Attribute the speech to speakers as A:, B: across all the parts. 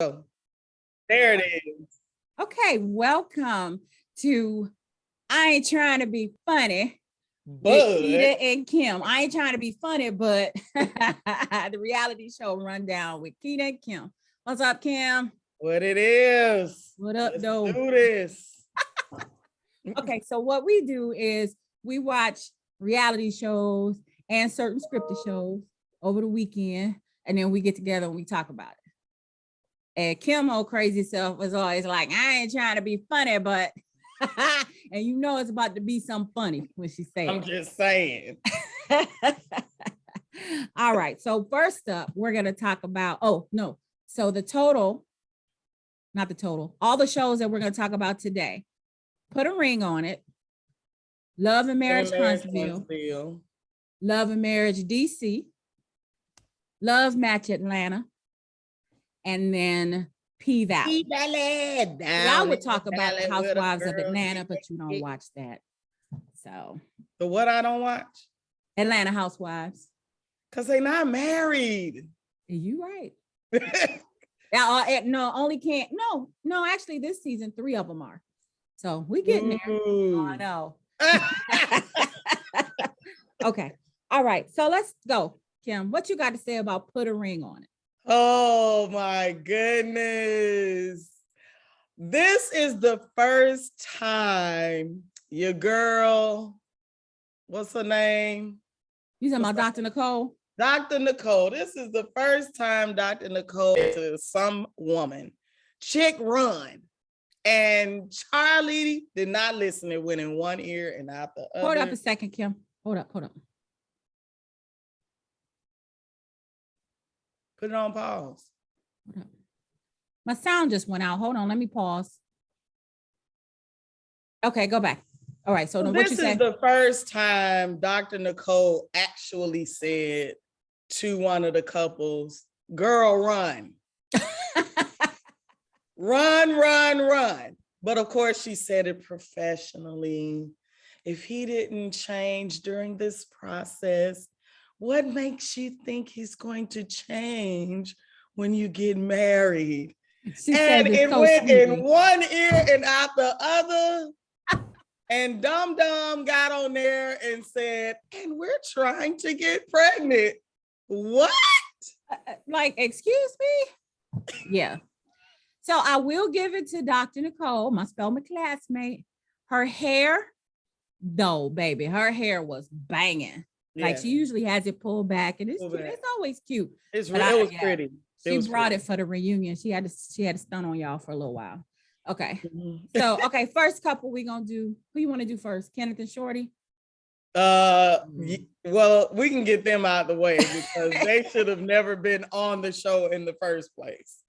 A: Oh, there it is.
B: Okay, welcome to I Ain't Trying to Be Funny with
A: But
B: Keita and Kim. I ain't trying to be funny, but the reality show rundown with Keita and Kim. What's up, Kim?
A: what it is.
B: What up,
A: Let's
B: though?
A: do this.
B: Okay, so what we do is we watch reality shows and certain scripted shows over the weekend, and then we get together and we talk about it. And Kim, old crazy self, was always like, I ain't trying to be funny, but and you know it's about to be something funny when she says.
A: I'm just saying.
B: All right. So first up, we're gonna talk about. Oh no. So the total, not the total. All the shows that we're gonna talk about today. Put a ring on it. Love and Marriage Huntsville. Love and Marriage DC. Love Match Atlanta. And then P Valley. I would talk about the Housewives of Atlanta, but you don't watch that. So
A: the what I don't watch?
B: Atlanta Housewives.
A: Because they're not married.
B: You right. No, only can't. No, actually, this season 3 of them are. So we getting there. Oh, I know. Okay. All right. So let's go. Kim, what you got to say about Put a Ring on It?
A: Oh my goodness. This is the first time your girl, what's her name?
B: You talking about Dr. Nicole?
A: Dr. Nicole. This is the first time Dr. Nicole to some woman. Chick run. And Charlie did not listen. It went in one ear and out the other.
B: Hold up a second, Kim. Hold up.
A: Put it on pause.
B: My sound just went out. Hold on, let me pause. Okay, go back. All right, so
A: this is the first time Dr. Nicole actually said to one of the couples, girl, run. run. But of course, she said it professionally. If he didn't change during this process, what makes you think he's going to change when you get married? And it went in one ear and out the other. And Dum Dum got on there and said, and we're trying to get pregnant. What?
B: Like, excuse me? Yeah. So I will give it to Dr. Nicole, my Spelman classmate. Her hair, though, baby, her hair was banging. Yeah. Like she usually has it pulled back, and it's cute. It's always cute.
A: It was pretty.
B: She brought it for the reunion. She had to stun on y'all for a little while. Okay. Mm-hmm. So first couple we gonna do. Who you want to do first? Kenneth and Shorty?
A: Well, we can get them out of the way because they should have never been on the show in the first place.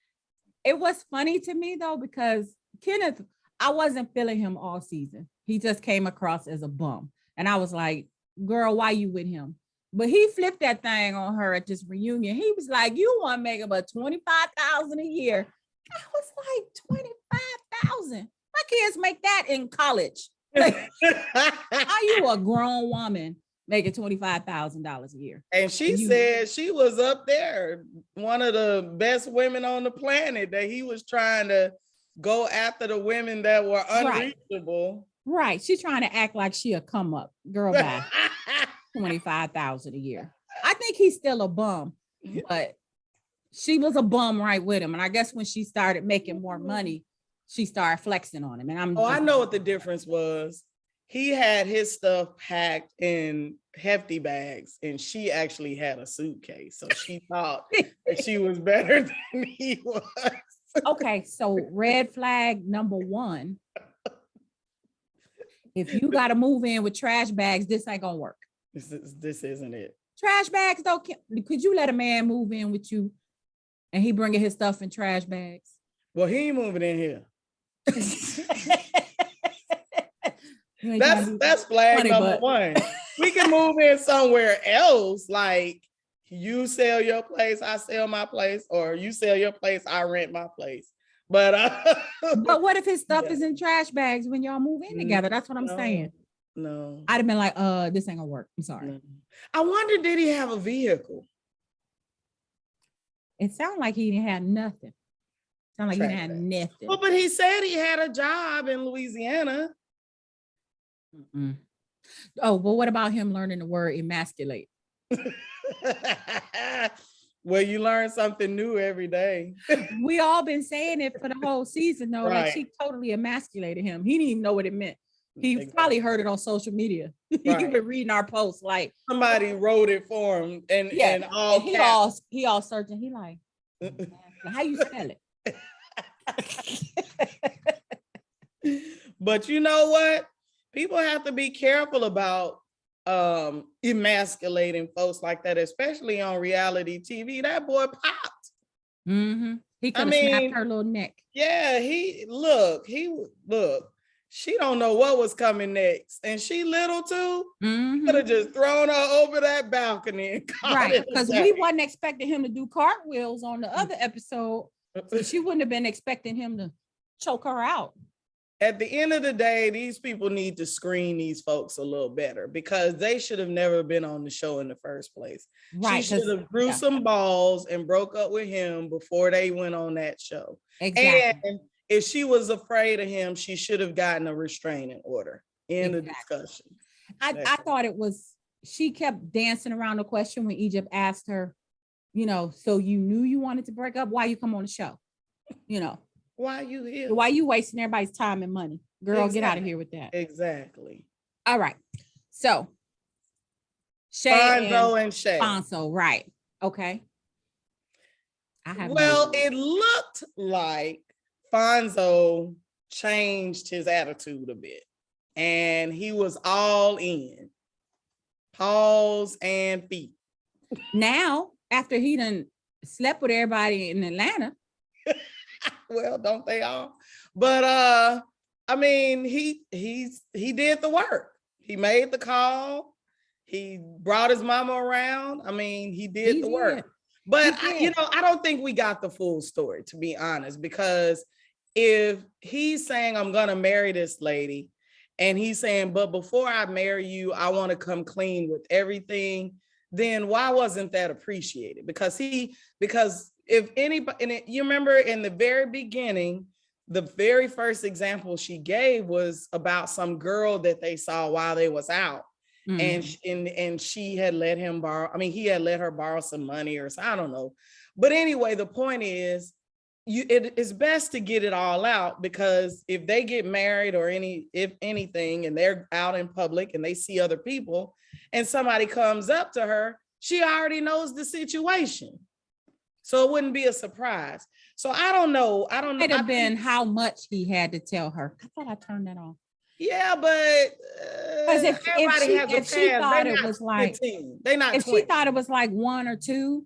B: It was funny to me though, because Kenneth, I wasn't feeling him all season. He just came across as a bum. And I was like, girl, why you with him? But he flipped that thing on her at this reunion. He was like, you want to make about $25,000 a year. I was like, 25,000. My kids make that in college. Like, how you a grown woman making $25,000 a year?
A: And she said she was up there, one of the best women on the planet, that he was trying to go after the women that were unreachable.
B: Right. She's trying to act like she a come up. Girl, bye. 25,000 a year. I think he's still a bum, but she was a bum right with him. And I guess when she started making more money, she started flexing on him. And
A: I know what the difference was. He had his stuff packed in hefty bags, and she actually had a suitcase. So she thought that she was better than he was.
B: Okay, so red flag number 1. If you got to move in with trash bags, this ain't gonna work.
A: This isn't it.
B: Trash bags though, could you let a man move in with you and he bringing his stuff in trash bags?
A: Well, he ain't moving in here. That's flag number 1. We can move in somewhere else, like you sell your place, I sell my place, or you sell your place, I rent my place. But
B: what if his stuff is in trash bags when y'all move in together? That's what I'm saying.
A: No.
B: I'd have been like, this ain't gonna work. I'm sorry. No.
A: I wonder, did he have a vehicle?
B: It sounded like he didn't have nothing. Sound like he didn't have nothing.
A: Well, but he said he had a job in Louisiana.
B: Mm-mm. Oh, well, what about him learning the word emasculate?
A: Well, you learn something new every day.
B: We all been saying it for the whole season, though. Like, she totally emasculated him. He didn't even know what it meant. He probably heard it on social media. You've been reading our posts, like
A: somebody wrote it for him, and all
B: he all searching. He like, how you spell
A: it? But you know what? People have to be careful about emasculating folks like that, especially on reality TV. That boy popped.
B: Mm-hmm. He could have snapped her little neck.
A: Yeah, he look. She don't know what was coming next, and she little too.
B: Mm-hmm.
A: Could have just thrown her over that balcony and
B: right, because we wasn't expecting him to do cartwheels on the other episode, so she wouldn't have been expecting him to choke her out.
A: At the end of the day, these people need to screen these folks a little better, because they should have never been on the show in the first place. Right, she should have grew some balls and broke up with him before they went on that show. Exactly. And if she was afraid of him, she should have gotten a restraining order in the discussion.
B: I thought it was, she kept dancing around the question when Egypt asked her, so you knew you wanted to break up, why you come on the show?
A: Why you here?
B: Why you wasting everybody's time and money? Girl, get out of here with that.
A: Exactly.
B: All right. So Shay and Shay. Fonso, right. Okay.
A: It looked like Fonso changed his attitude a bit, and he was all in. Paws and feet.
B: Now, after he done slept with everybody in Atlanta.
A: Well, don't they all? But I mean, he did the work. He made the call. He brought his mama around. I mean, he did the work. But I don't think we got the full story, to be honest, because if he's saying, I'm gonna marry this lady, and he's saying, but before I marry you, I want to come clean with everything, then why wasn't that appreciated? Because if anybody, and you remember in the very beginning, the very first example she gave was about some girl that they saw while they was out. Mm-hmm. And she had let him borrow, he had let her borrow some money or I don't know. But anyway, the point is, it is best to get it all out, because if they get married or if anything, and they're out in public and they see other people and somebody comes up to her, she already knows the situation. So it wouldn't be a surprise. So I don't know.
B: Might have been how much he had to tell her. I thought I turned that off.
A: Yeah, but
B: because if she thought it was like,
A: they not.
B: If 20. She thought it was like 1 or 2,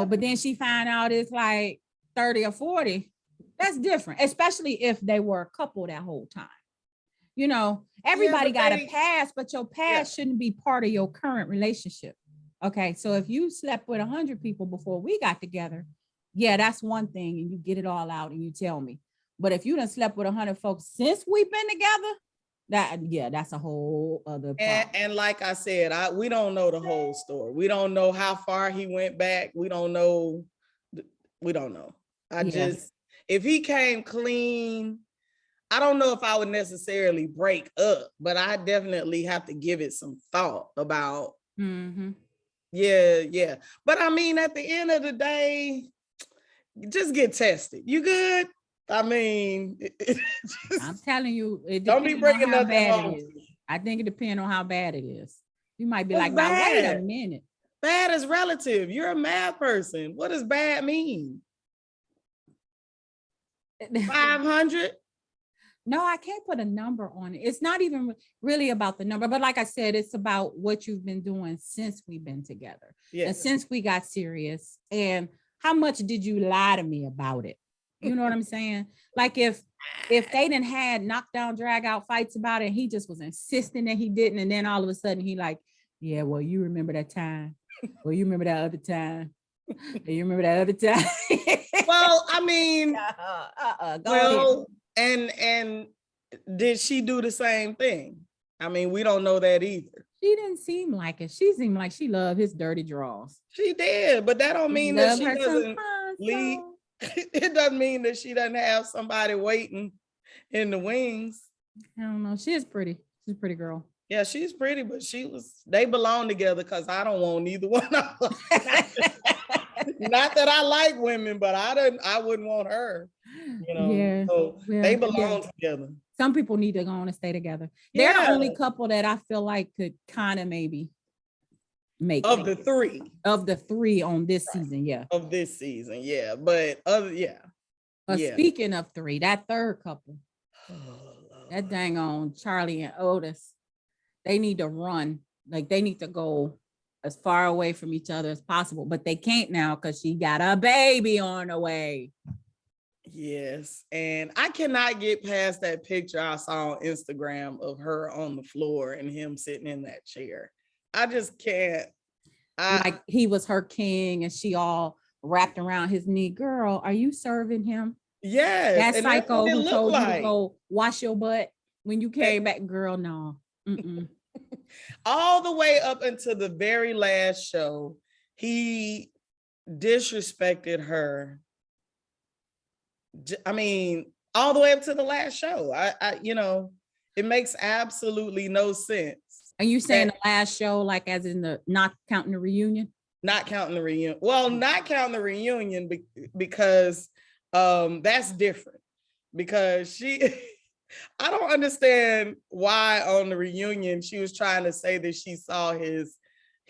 B: but then she found out it's like 30 or 40. That's different, especially if they were a couple that whole time. Everybody got a past, but your past shouldn't be part of your current relationship. Okay, so if you slept with 100 people before we got together, that's one thing, and you get it all out and you tell me. But if you done slept with 100 folks since we've been together, that's a whole other problem.
A: And like I said, we don't know the whole story. We don't know how far he went back. We don't know. If he came clean, I don't know if I would necessarily break up, but I definitely have to give it some thought about. Mm-hmm. Yeah. But at the end of the day, just get tested. You good? I'm
B: telling you,
A: don't be bringing nothing home.
B: I think it depends on how bad it is. You might be like, now, wait a minute.
A: Bad is relative. You're a math person. What does bad mean? 500?
B: No, I can't put a number on it. It's not even really about the number, but like I said, it's about what you've been doing since we've been together. And since we got serious, and how much did you lie to me about it? You know what I'm saying? Like if they didn't had knockdown, drag out fights about it, he just was insisting that he didn't. And then all of a sudden he like, yeah, well, you remember that time. Well, you remember that other time. You remember that other time.
A: Well, go ahead. And did she do the same thing? We don't know that either.
B: She didn't seem like it. She seemed like she loved his dirty draws.
A: She did, but that don't mean that she doesn't lead. It doesn't mean that she doesn't have somebody waiting in the wings.
B: I don't know. She is pretty. She's a pretty girl.
A: Yeah, she's pretty, but they belong together because I don't want neither one of them. Not that I like women, but I wouldn't want her,
B: Yeah.
A: So
B: Well,
A: they
B: yeah.
A: belong together.
B: Some people need to go on and stay together. They're the only couple that I feel like could kind of maybe make
A: of the three.
B: Of the three on this season, yeah.
A: Of this season, yeah. But
B: speaking of three, that third couple, that dang on Charlie and Otis, they need to run. Like they need to go as far away from each other as possible, but they can't now because she got a baby on the way.
A: Yes, and I cannot get past that picture I saw on Instagram of her on the floor and him sitting in that chair. I just can't.
B: Like he was her king and she all wrapped around his knee. Girl, are you serving him?
A: Yes.
B: That psycho who told you to go wash your butt when you came back, girl, no.
A: All the way up until the very last show, he disrespected her. I mean, all the way up to the last show. It makes absolutely no sense.
B: And you saying the last show, like as in the not counting the reunion?
A: Not counting the reunion. Well, not counting the reunion because that's different. Because I don't understand why on the reunion she was trying to say that she saw his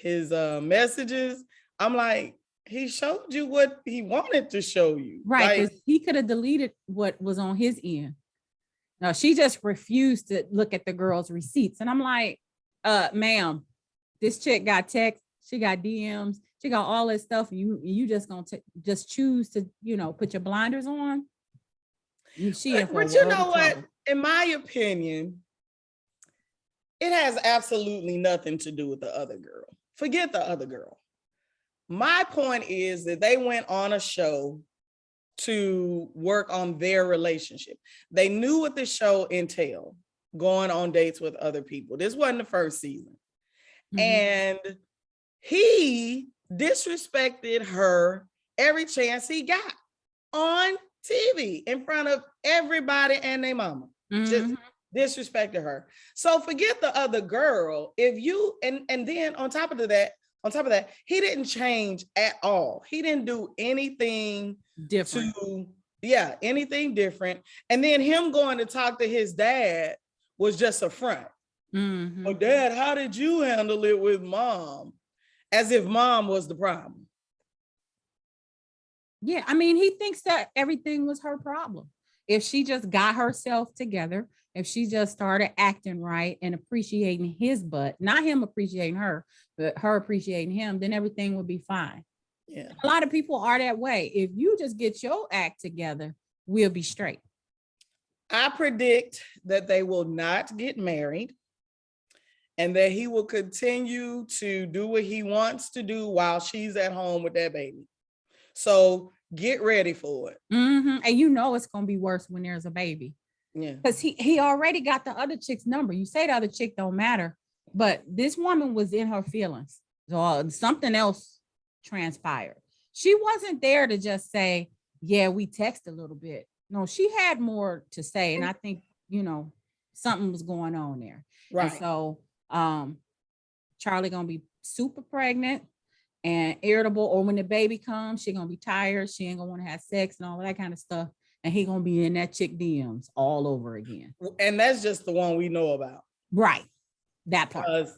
A: messages. I'm like, he showed you what he wanted to show you.
B: Right, because he could have deleted what was on his end. No, she just refused to look at the girl's receipts. And I'm like, ma'am, this chick got texts, she got DMs, she got all this stuff. You just gonna just choose to, put your blinders on.
A: But you know what? In my opinion, it has absolutely nothing to do with the other girl. Forget the other girl. My point is that they went on a show to work on their relationship. They knew what the show entailed, going on dates with other people. This wasn't the first season. Mm-hmm. And he disrespected her every chance he got on TV in front of everybody and their mama. Mm-hmm. Just disrespected her. So forget the other girl. If you and then on top of that, he didn't change at all. He didn't do anything different. Anything different. And then him going to talk to his dad was just a front. Mm-hmm. Oh, Dad, how did you handle it with mom? As if mom was the problem.
B: Yeah, I mean, he thinks that everything was her problem. If she just got herself together, if she just started acting right and appreciating his butt, not him appreciating her, but her appreciating him, then everything would be fine. Yeah. A lot of people are that way. If you just get your act together, we'll be straight.
A: I predict that they will not get married and that he will continue to do what he wants to do while she's at home with that baby. So get ready for it.
B: Mm-hmm. And it's going to be worse when there's a baby. Yeah. Because he already got the other chick's number. You say the other chick don't matter, but this woman was in her feelings. So something else transpired. She wasn't there to just say, yeah, we text a little bit. No, she had more to say. And I think, something was going on there. Right. And so Charlie going to be super pregnant and irritable, or when the baby comes, she gonna be tired. She ain't gonna want to have sex and all that kind of stuff. And he gonna be in that chick DMs all over again.
A: And that's just the one we know about.
B: Right. That part.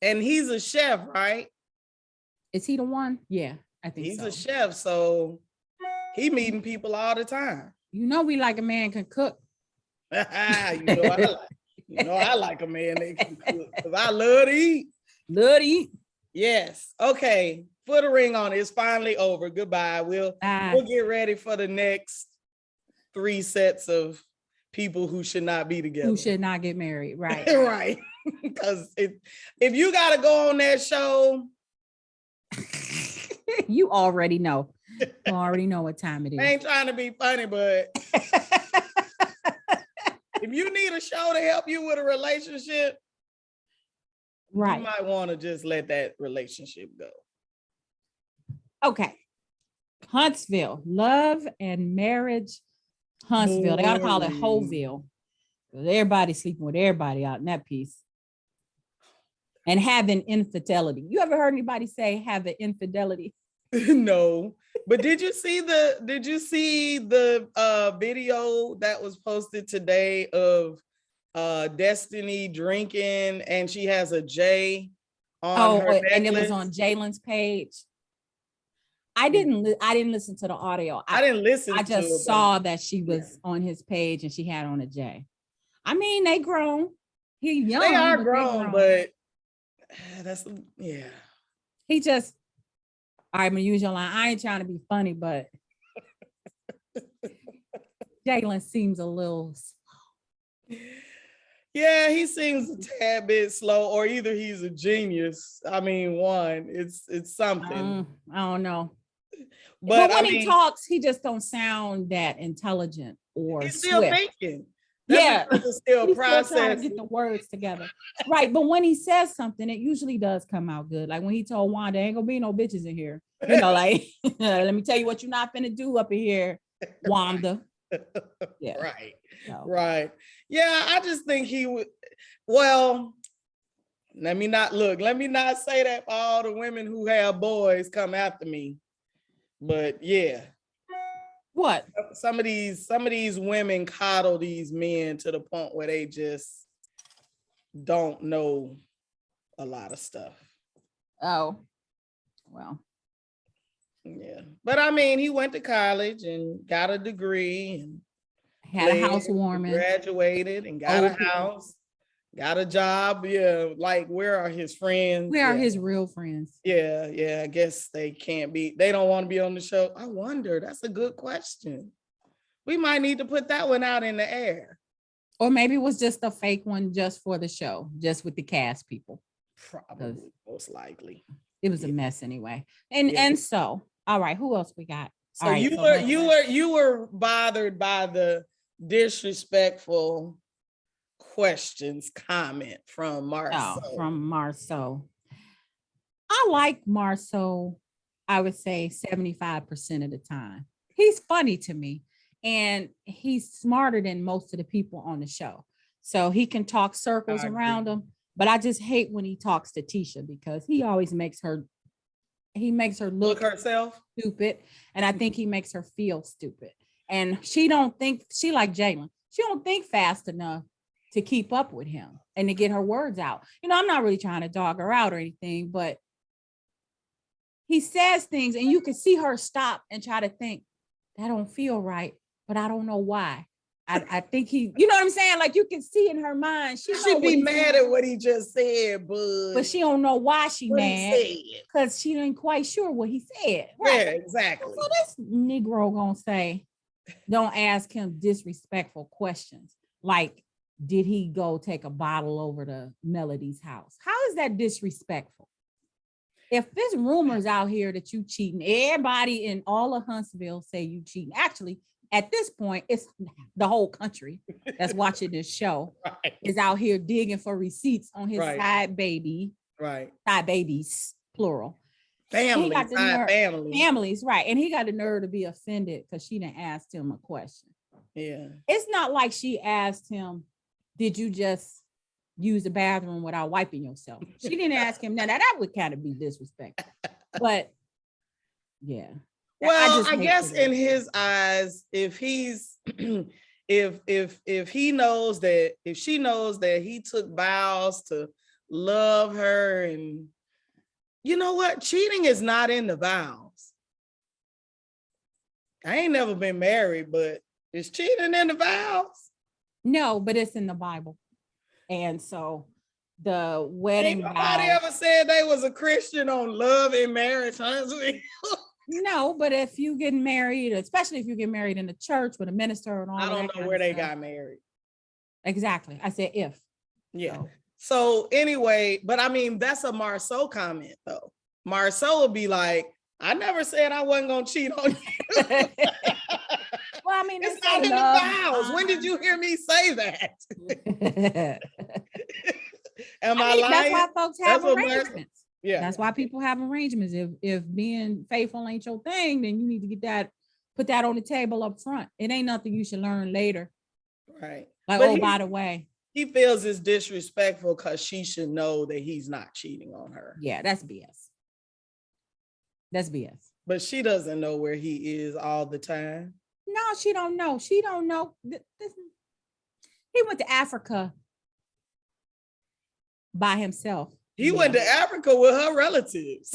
A: And he's a chef, right?
B: Is he the one? Yeah, I think
A: he's a chef. So he meeting people all the time.
B: We like a man can cook.
A: I like a man that can cook because I love to eat.
B: Love to eat.
A: Yes. Okay. Put a ring on it. It's finally over. Goodbye. We'll get ready for the next 3 sets of people who should not be together.
B: Who should not get married. Right.
A: Right. Because if you got to go on that show.
B: You already know. You already know what time it is.
A: I ain't trying to be funny, but if you need a show to help you with a relationship, right, you might want to just let that relationship go.
B: Okay. Huntsville, Love and Marriage, Huntsville. They ought to call it
A: Boring.
B: Hoville. Everybody's sleeping with everybody out in that piece. And having infidelity. You ever heard anybody say having infidelity?
A: No. But did you see the video that was posted today of Destiny drinking and she has a J on her necklace?
B: And it was on Jalen's page. I didn't listen to the audio.
A: I didn't listen.
B: I just saw that she was on his page and she had on a J. I mean, they grown. He young.
A: They are grown, but that's yeah.
B: He just. I'm gonna use your line. I ain't trying to be funny, but Jalen seems a little slow.
A: Yeah, he seems a tad bit slow, or either he's a genius. I mean, it's something.
B: I don't know. But when he talks, he just don't sound that intelligent or
A: he's still
B: swift.
A: Thinking.
B: Yeah,
A: still processing.
B: Trying to get the words together. Right, but when he says something, it usually does come out good. Like when he told Wanda, ain't gonna be no bitches in here. You know, like, let me tell you what you're not finna do up in here, Wanda. Yeah.
A: Right.
B: So.
A: Right. Yeah, I just think he would. Well, let me not say that for all the women who have boys come after me. But yeah.
B: What?
A: Some of these women coddle these men to the point where they just don't know a lot of stuff.
B: Oh, well.
A: Yeah. But I mean, he went to college and got a degree and
B: had a housewarming,
A: graduated and got a house, got a job. Yeah. Like, where are his friends?
B: Where are his real friends?
A: Yeah. Yeah. I guess they don't want to be on the show. I wonder. That's a good question. We might need to put that one out in the air.
B: Or maybe it was just a fake one just for the show, just with the cast people.
A: Probably, most likely.
B: It was a mess anyway. And so, all right, who else we got?
A: So you were bothered by the disrespectful questions comment from Marceau.
B: From Marceau. I like Marceau, I would say 75% of the time. He's funny to me. And he's smarter than most of the people on the show. So he can talk circles around him. But I just hate when he talks to Tisha because he always makes her look
A: herself
B: stupid. And I think he makes her feel stupid. And she like Jalen. She don't think fast enough to keep up with him and to get her words out. You know, I'm not really trying to dog her out or anything, but he says things and you can see her stop and try to think, that don't feel right. But I don't know why. I think you know what I'm saying? Like you can see in her mind.
A: She'd be mad at what he just said, but
B: she don't know why she mad. Because she ain't quite sure what he said.
A: Right? Yeah, exactly.
B: So this Negro gonna say, don't ask him disrespectful questions. Like, did he go take a bottle over to Melody's house? How is that disrespectful? If there's rumors out here that you cheating, everybody in all of Huntsville say you cheating. Actually, at this point, it's the whole country that's watching this show is out here digging for receipts on his side baby.
A: Right.
B: Side babies, plural.
A: Families,
B: families, right. And he got the nerve to be offended because she didn't ask him a question.
A: Yeah.
B: It's not like she asked him, did you just use the bathroom without wiping yourself? She didn't ask him that. Now that would kind of be disrespectful. But yeah.
A: Well, I guess in his eyes, if he's if he knows that, if she knows that he took vows to love her, and you know what, cheating is not in the vows. I ain't never been married, but is cheating in the vows?
B: No, but it's in the Bible. And so the wedding
A: vows. Nobody ever said they was a Christian on love and marriage, Huntsville.
B: No, but if you get married, especially if you get married in the church with a minister and all that.
A: I don't know where they got married.
B: Exactly. I said if.
A: Yeah. So anyway, but I mean, that's a Marceau comment though. Marceau would be like, I never said I wasn't going to cheat on you.
B: Well, I mean,
A: it's not in the vows. When did you hear me say that? Am I lying?
B: That's why folks have arrangements.
A: Yeah.
B: That's why people have arrangements. If being faithful ain't your thing, then you need to get that, put that on the table up front. It ain't nothing you should learn later.
A: Right.
B: Like,
A: But
B: oh, by the way.
A: he feels it's disrespectful because she should know that he's not cheating on her.
B: Yeah, that's BS. That's BS.
A: But she doesn't know where he is all the time.
B: No, she don't know. She don't know. He went to Africa by himself.
A: He went to Africa with her relatives.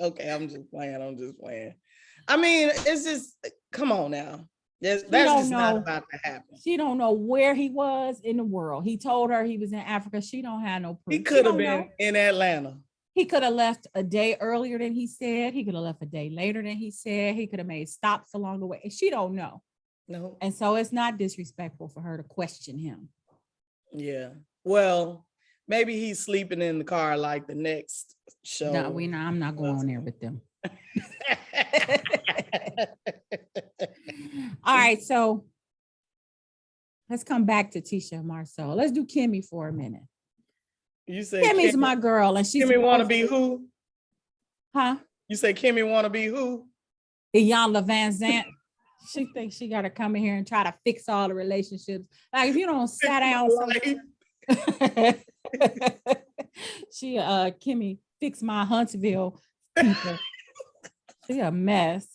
A: Okay, I'm just playing. I mean, it's just, come on now. That's just not about to happen.
B: She don't know where he was in the world. He told her he was in Africa. She don't have no proof.
A: He could have been in Atlanta.
B: He could have left a day earlier than he said. He could have left a day later than he said. He could have made stops along the way. She don't know.
A: No.
B: And so it's not disrespectful for her to question him.
A: Yeah. Well, maybe he's sleeping in the car like the next show.
B: No, I'm not going on there with them. All right, so let's come back to Tisha and Marcel. Let's do Kimmy for a minute.
A: You say
B: Kimmy's my girl, and she's
A: Kimmy want to be who?
B: Huh?
A: You say Kimmy want to be who?
B: Iyanla Vanzant. She thinks she got to come in here and try to fix all the relationships. Like, if you don't sit down, she Kimmy fix my Huntsville people. She's a mess.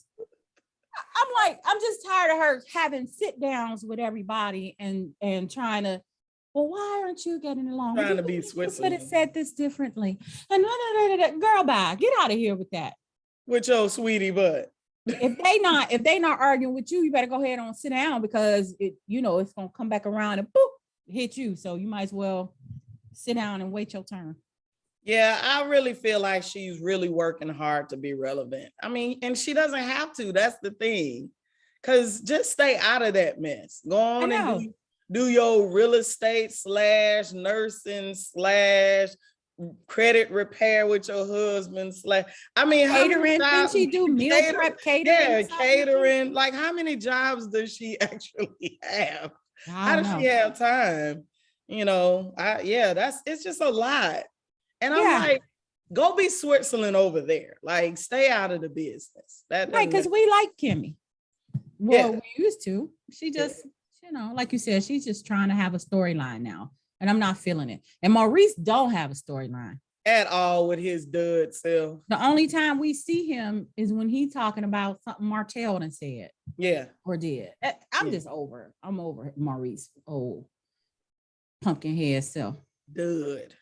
B: I'm just tired of her having sit downs with everybody and trying to, well, why aren't you getting along?
A: Trying to be Switzerland.
B: Could have said this differently. And girl, bye. Get out of here with that.
A: With your sweetie butt.
B: If they not arguing with you, you better go ahead and sit down, because it's gonna come back around and boop, hit you. So you might as well sit down and wait your turn.
A: Yeah, I really feel like she's really working hard to be relevant. I mean, and she doesn't have to. That's the thing. Because just stay out of that mess. Go on and do your real estate / nursing / credit repair with your husband / I mean,
B: catering. Didn't she do meal prep catering?
A: Yeah, catering. Like, how many jobs does she actually have? How does she have time? It's just a lot. And I'm like, go be Switzerland over there. Like, stay out of the business. Right,
B: because we like Kimmy. Well, we used to. She just, like you said, she's just trying to have a storyline now. And I'm not feeling it. And Maurice don't have a storyline.
A: At all with his dud self.
B: The only time we see him is when he's talking about something Martell done said.
A: Yeah.
B: Or did. I'm just over it. I'm over Maurice, old pumpkin head self.
A: Dud.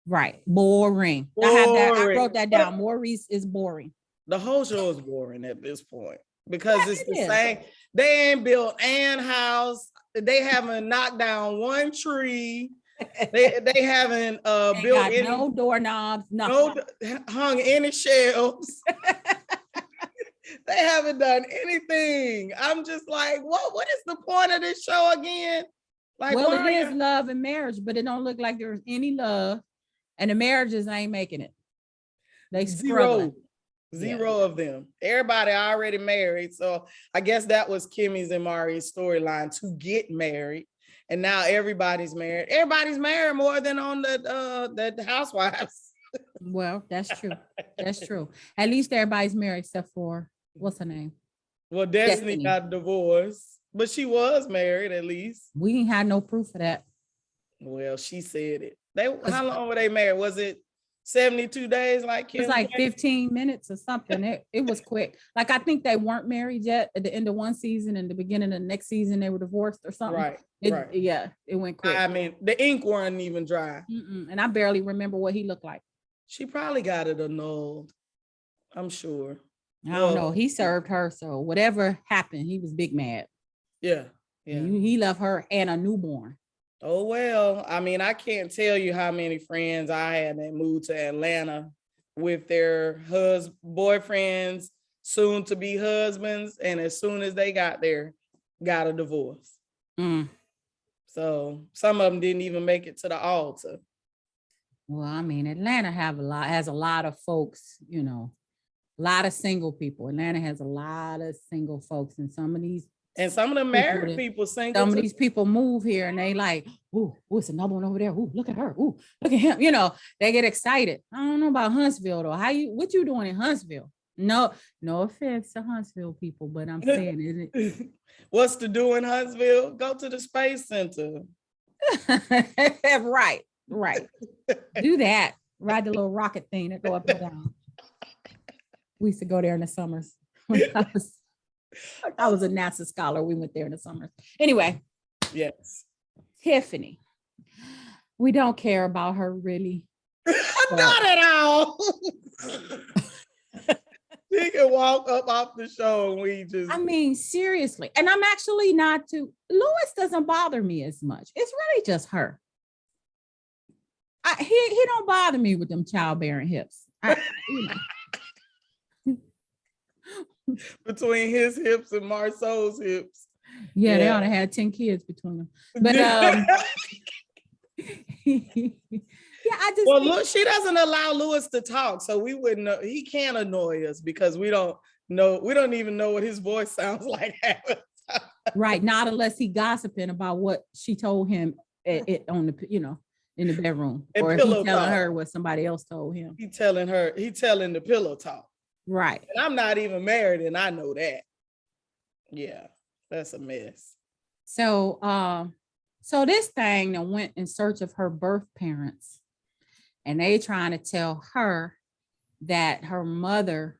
B: Right. Boring. I wrote that down. Maurice is boring.
A: The whole show is boring at this point, because it's the same. They ain't built an house. They haven't knocked down one tree. They haven't built any,
B: no doorknobs, nothing.
A: No, hung any shelves. They haven't done anything. I'm just like, what is the point of this show again? Like,
B: well, it is love and marriage, but it don't look like there's any love. And the marriages ain't making it. They struggling.
A: Zero of them. Everybody already married. So I guess that was Kimmy's and Mari's storyline, to get married. And now everybody's married. Everybody's married more than on the Housewives.
B: Well, that's true. That's true. At least everybody's married except for, what's her name?
A: Well, Destiny got divorced, but she was married at least.
B: We ain't had no proof of that.
A: Well, she said it. How long were they married? Was it 72 days? Like Kim?
B: It was like 15 minutes or something. It was quick. Like, I think they weren't married yet at the end of one season, and the beginning of the next season they were divorced or something.
A: Right.
B: Yeah, it went quick.
A: I mean, the ink wasn't even dry.
B: And I barely remember what he looked like.
A: She probably got it annulled, I'm sure.
B: I don't know. He served her, so whatever happened, he was big mad.
A: Yeah.
B: He left her and a newborn.
A: Oh, well, I mean, I can't tell you how many friends I had that moved to Atlanta with their boyfriends, soon to be husbands. And as soon as they got there, got a divorce. So some of them didn't even make it to the altar.
B: Well, I mean, Atlanta has a lot of folks, a lot of single people. Atlanta has a lot of single folks, and some of these
A: And some of the married people single.
B: Some of these people move here and they like, ooh, it's another one over there. Ooh, look at her. Ooh, look at him. You know, they get excited. I don't know about Huntsville though. What you doing in Huntsville? No offense to Huntsville people, but I'm saying, isn't it?
A: What's to do in Huntsville? Go to the Space Center.
B: Right. Do that. Ride the little rocket thing that go up and down. We used to go there in the summers. I was a NASA scholar. We went there in the summers. Anyway.
A: Yes.
B: Tiffany. We don't care about her really.
A: Not at all. She can walk up off the show and we just.
B: I mean, seriously. And I'm actually not too. Lewis doesn't bother me as much. It's really just her. He don't bother me with them childbearing hips.
A: Between his hips and Marceau's hips.
B: Yeah, they ought to have 10 kids between them. But yeah, I just
A: look, she doesn't allow Lewis to talk, so we wouldn't know. He can't annoy us because we don't even know what his voice sounds like.
B: Right, not unless he gossiping about what she told him on the in the bedroom, or if he's telling her what somebody else told him.
A: He telling the pillow talk.
B: Right.
A: And I'm not even married, and I know that. Yeah, that's a mess.
B: So this thing that went in search of her birth parents, and they trying to tell her that her mother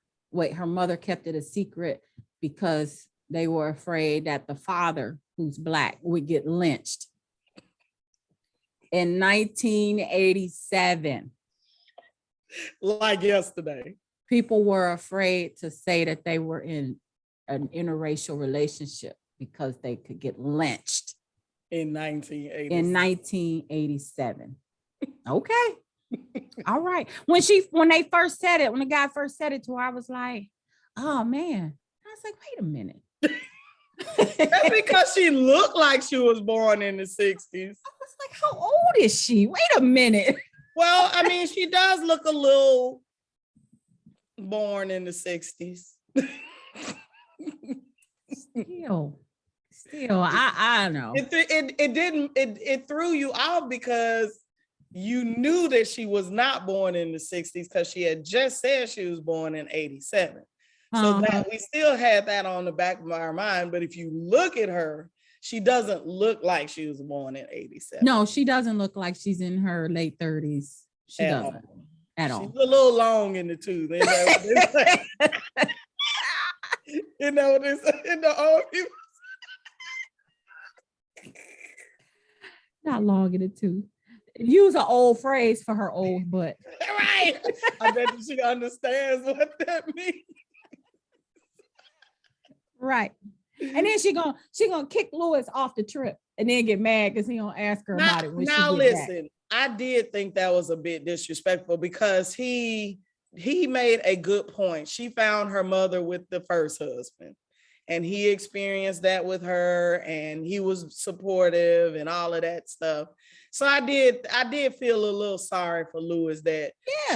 B: kept it a secret because they were afraid that the father, who's Black, would get lynched. In 1987.
A: Like yesterday.
B: People were afraid to say that they were in an interracial relationship because they could get lynched.
A: In 1987.
B: In 1987. Okay. All right. When the guy first said it to her, I was like, oh man. I was like, wait a minute.
A: That's because she looked like she was born in the 60s.
B: I was like, how old is she? Wait a minute.
A: Well, I mean, she does look a little born in the 60s.
B: Still, I know.
A: It threw you off because you knew that she was not born in the 60s because she had just said she was born in 87. So that we still had that on the back of our mind. But if you look at her, she doesn't look like she was born in 87.
B: No, she doesn't look like she's in her late 30s. She doesn't at all.
A: She's a little long in the tooth. You know what they say in the old people.
B: Not long in the tooth. Use an old phrase for her old butt.
A: Right. I bet she understands what that means.
B: Right. And then she gonna kick Lewis off the trip and then get mad because he don't ask her about it.
A: Now listen, I did think that was a bit disrespectful because he made a good point. She found her mother with the first husband and he experienced that with her and he was supportive and all of that stuff. So I did feel a little sorry for Lewis that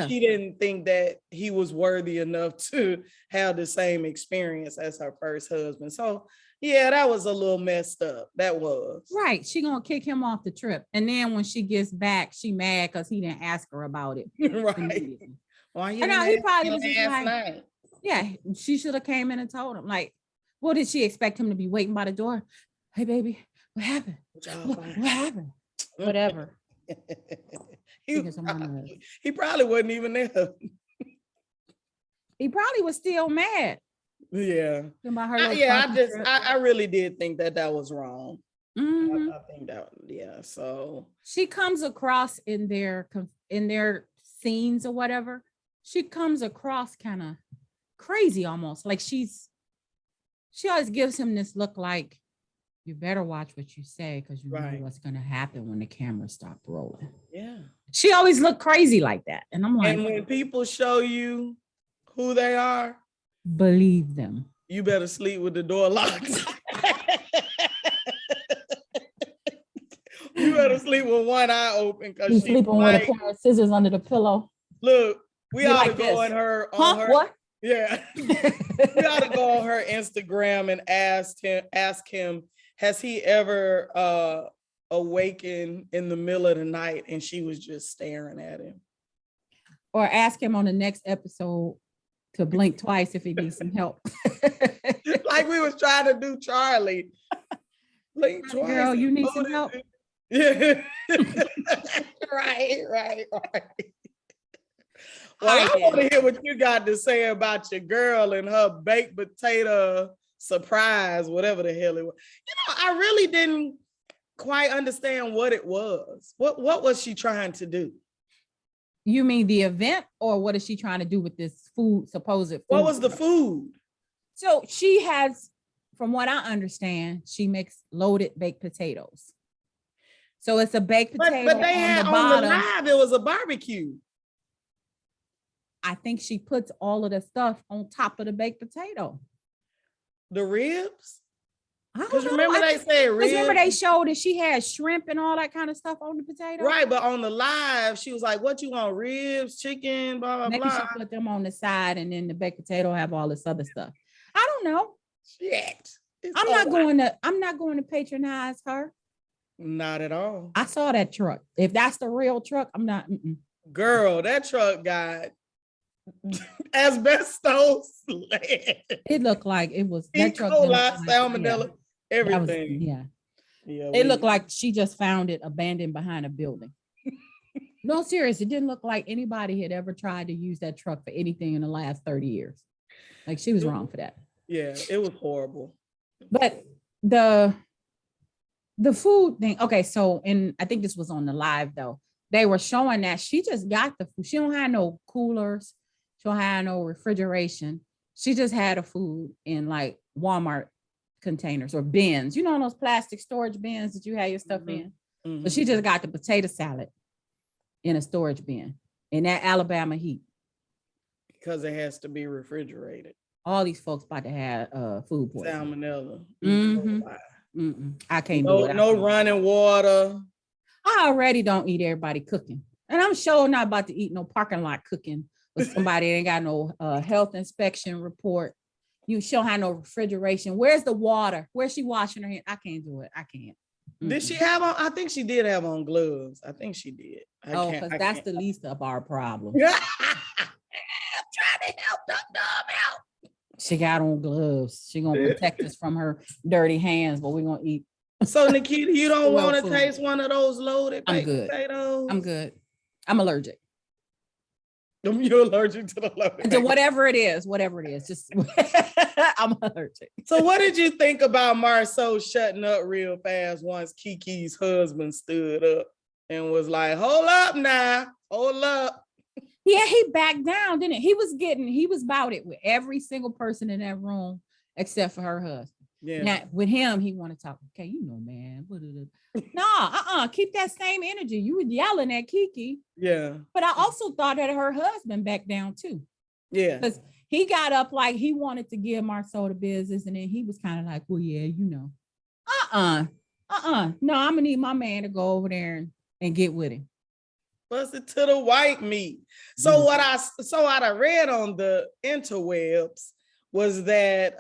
A: she didn't think that he was worthy enough to have the same experience as her first husband. So yeah, that was a little messed up. That was.
B: Right. She gonna kick him off the trip. And then when she gets back, she mad because he didn't ask her about it.
A: Right. Why you
B: he probably was just
A: last
B: like,
A: night? Yeah,
B: she should have came in and told him. Like, what did she expect him to be waiting by the door? Hey, baby, what happened? What happened? Whatever.
A: He probably wasn't even there.
B: He probably was still mad.
A: Yeah. I really did think that was wrong.
B: Mm-hmm.
A: I think that, so
B: she comes across in their scenes or whatever, she comes across kind of crazy almost. Like she always gives him this look like, you better watch what you say because you know what's going to happen when the cameras stop rolling. Yeah. She always looked crazy like that. And I'm like,
A: and when people show you who they are,
B: believe them.
A: You better sleep with the door locked. You better sleep with one eye open.
B: You sleeping with a pair of scissors under the pillow.
A: Look, we ought to go in her.
B: What?
A: Yeah. We ought to go on her Instagram and ask him, has he ever awakened in the middle of the night and she was just staring at him?
B: Or ask him on the next episode to blink twice if he needs some help.
A: Like we was trying to do Charlie. Blink twice.
B: Girl, you need some help.
A: Yeah. Right. Well, I want to hear what you got to say about your girl and her baked potato surprise, whatever the hell it was. I really didn't quite understand what it was. What was she trying to do?
B: You mean the event, or what is she trying to do with this supposed food?
A: What was the food?
B: So she has, from what I understand, she makes loaded baked potatoes. So it's a baked potato.
A: But they had on the live, it was a barbecue.
B: I think she puts all of the stuff on top of the baked potato.
A: The ribs?
B: Because
A: remember they said ribs?
B: Remember they showed that she had shrimp and all that kind of stuff on the potato?
A: Right, but on the live, she was like, what you want, ribs, chicken, blah, blah,
B: Maybe
A: blah.
B: she put them on the side and then the baked potato have all this other stuff. I don't know.
A: Shit.
B: I'm not going to patronize her.
A: Not at all.
B: I saw that truck. If that's the real truck, I'm not.
A: Girl, that truck got asbestos.
B: It looked like it was
A: E. coli, salmonella, everything.
B: It looked like she just found it abandoned behind a building. No, serious. It didn't look like anybody had ever tried to use that truck for anything in the last 30 years. Like she was wrong for that.
A: Yeah, it was horrible.
B: But the food thing, okay, so I think this was on the live though. They were showing that she just got the food. She don't have no coolers. She don't have no refrigeration. She just had the food in like Walmart containers or bins. You know those plastic storage bins that you have your stuff in? Mm-hmm. But she just got the potato salad in a storage bin in that Alabama heat.
A: Because it has to be refrigerated.
B: All these folks about to have food poisoning.
A: Salmonella.
B: I can't do it.
A: No running water.
B: I already don't eat everybody cooking. And I'm sure not about to eat no parking lot cooking with somebody that ain't got no health inspection report. You she'll have no refrigeration. Where's the water? Where's she washing her hands? I can't do it. I can't.
A: Did she have on? I think she did have on gloves. I think she did.
B: Because that's the least of our problem.
A: I'm trying to help them out.
B: She got on gloves. She gonna protect us from her dirty hands, but we're gonna eat.
A: So Nikita, you don't want to taste one of those loaded baked potatoes?
B: I'm good. I'm allergic.
A: You're allergic to the loaded.
B: To whatever it is. Just I'm allergic.
A: So what did you think about Marceau shutting up real fast once Kiki's husband stood up and was like, hold up now, hold up.
B: Yeah, he backed down, didn't he? He was about it with every single person in that room except for her husband. Yeah. Now with him, he want to talk. Okay, you know, man. Keep that same energy. You were yelling at Kiki.
A: Yeah.
B: But I also thought that her husband backed down too.
A: Yeah.
B: Because he got up like he wanted to give Marceau the business, and then he was kind of like, well, yeah, you know. No, I'm gonna need my man to go over there and get with him.
A: Bust it to the white meat. So what I read on the interwebs was that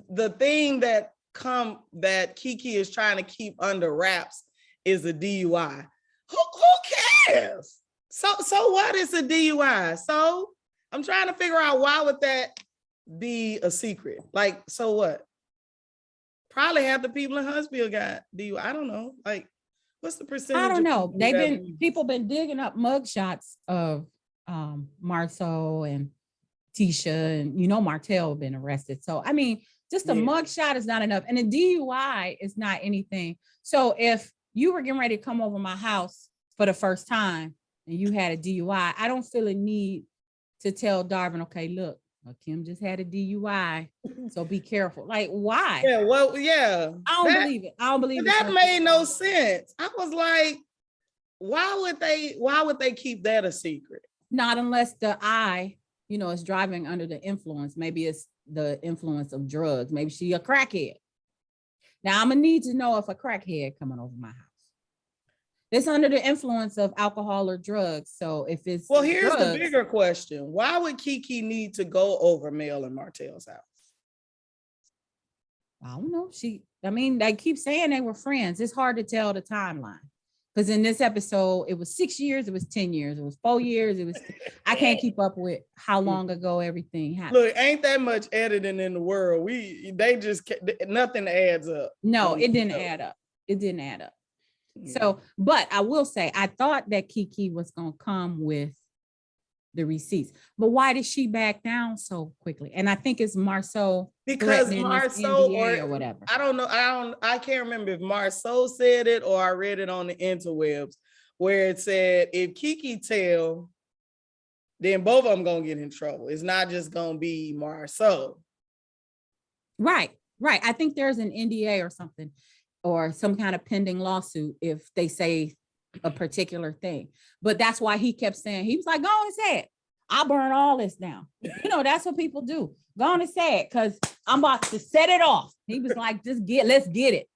A: the thing that Kiki is trying to keep under wraps is a DUI. Who cares? So what is a DUI? So I'm trying to figure out, why would that be a secret? Like, so what? Probably half the people in Huntsville got DUI. I don't know. Like, what's the percentage?
B: I don't know. People been digging up mugshots of Marceau and Tisha, and Martell been arrested. So I mean, just a mugshot is not enough, and a DUI is not anything. So if you were getting ready to come over my house for the first time and you had a DUI, I don't feel a need to tell Darvin, okay, look, Kim just had a DUI, so be careful. Like, why?
A: Yeah, well, yeah.
B: I don't believe it. I don't believe it.
A: That made no sense. I was like, why would they keep that a secret?
B: Not unless the eye, is driving under the influence. Maybe it's the influence of drugs. Maybe she a crackhead. Now I'm gonna need to know if a crackhead coming over my house. It's under the influence of alcohol or drugs. So if it's
A: Well, here's
B: drugs,
A: the bigger question. Why would Kiki need to go over Mel and Martell's house?
B: I don't know. They keep saying they were friends. It's hard to tell the timeline. Because in this episode, it was 6 years, it was 10 years, it was 4 years, I can't keep up with how long ago everything happened.
A: Look, ain't that much editing in the world. Nothing adds up.
B: No, it didn't add up. It didn't add up. So, but I will say, I thought that Kiki was going to come with the receipts, but why did she back down so quickly? And I think it's Marceau,
A: because Marceau
B: or whatever.
A: I don't know. I can't remember if Marceau said it or I read it on the interwebs where it said if Kiki tell, then both of them gonna get in trouble. It's not just gonna be Marceau.
B: Right. I think there's an NDA or something, or some kind of pending lawsuit if they say a particular thing. But that's why he kept saying, he was like, go on and say it. I'll burn all this down. That's what people do. Go on and say it, because I'm about to set it off. He was like, let's get it.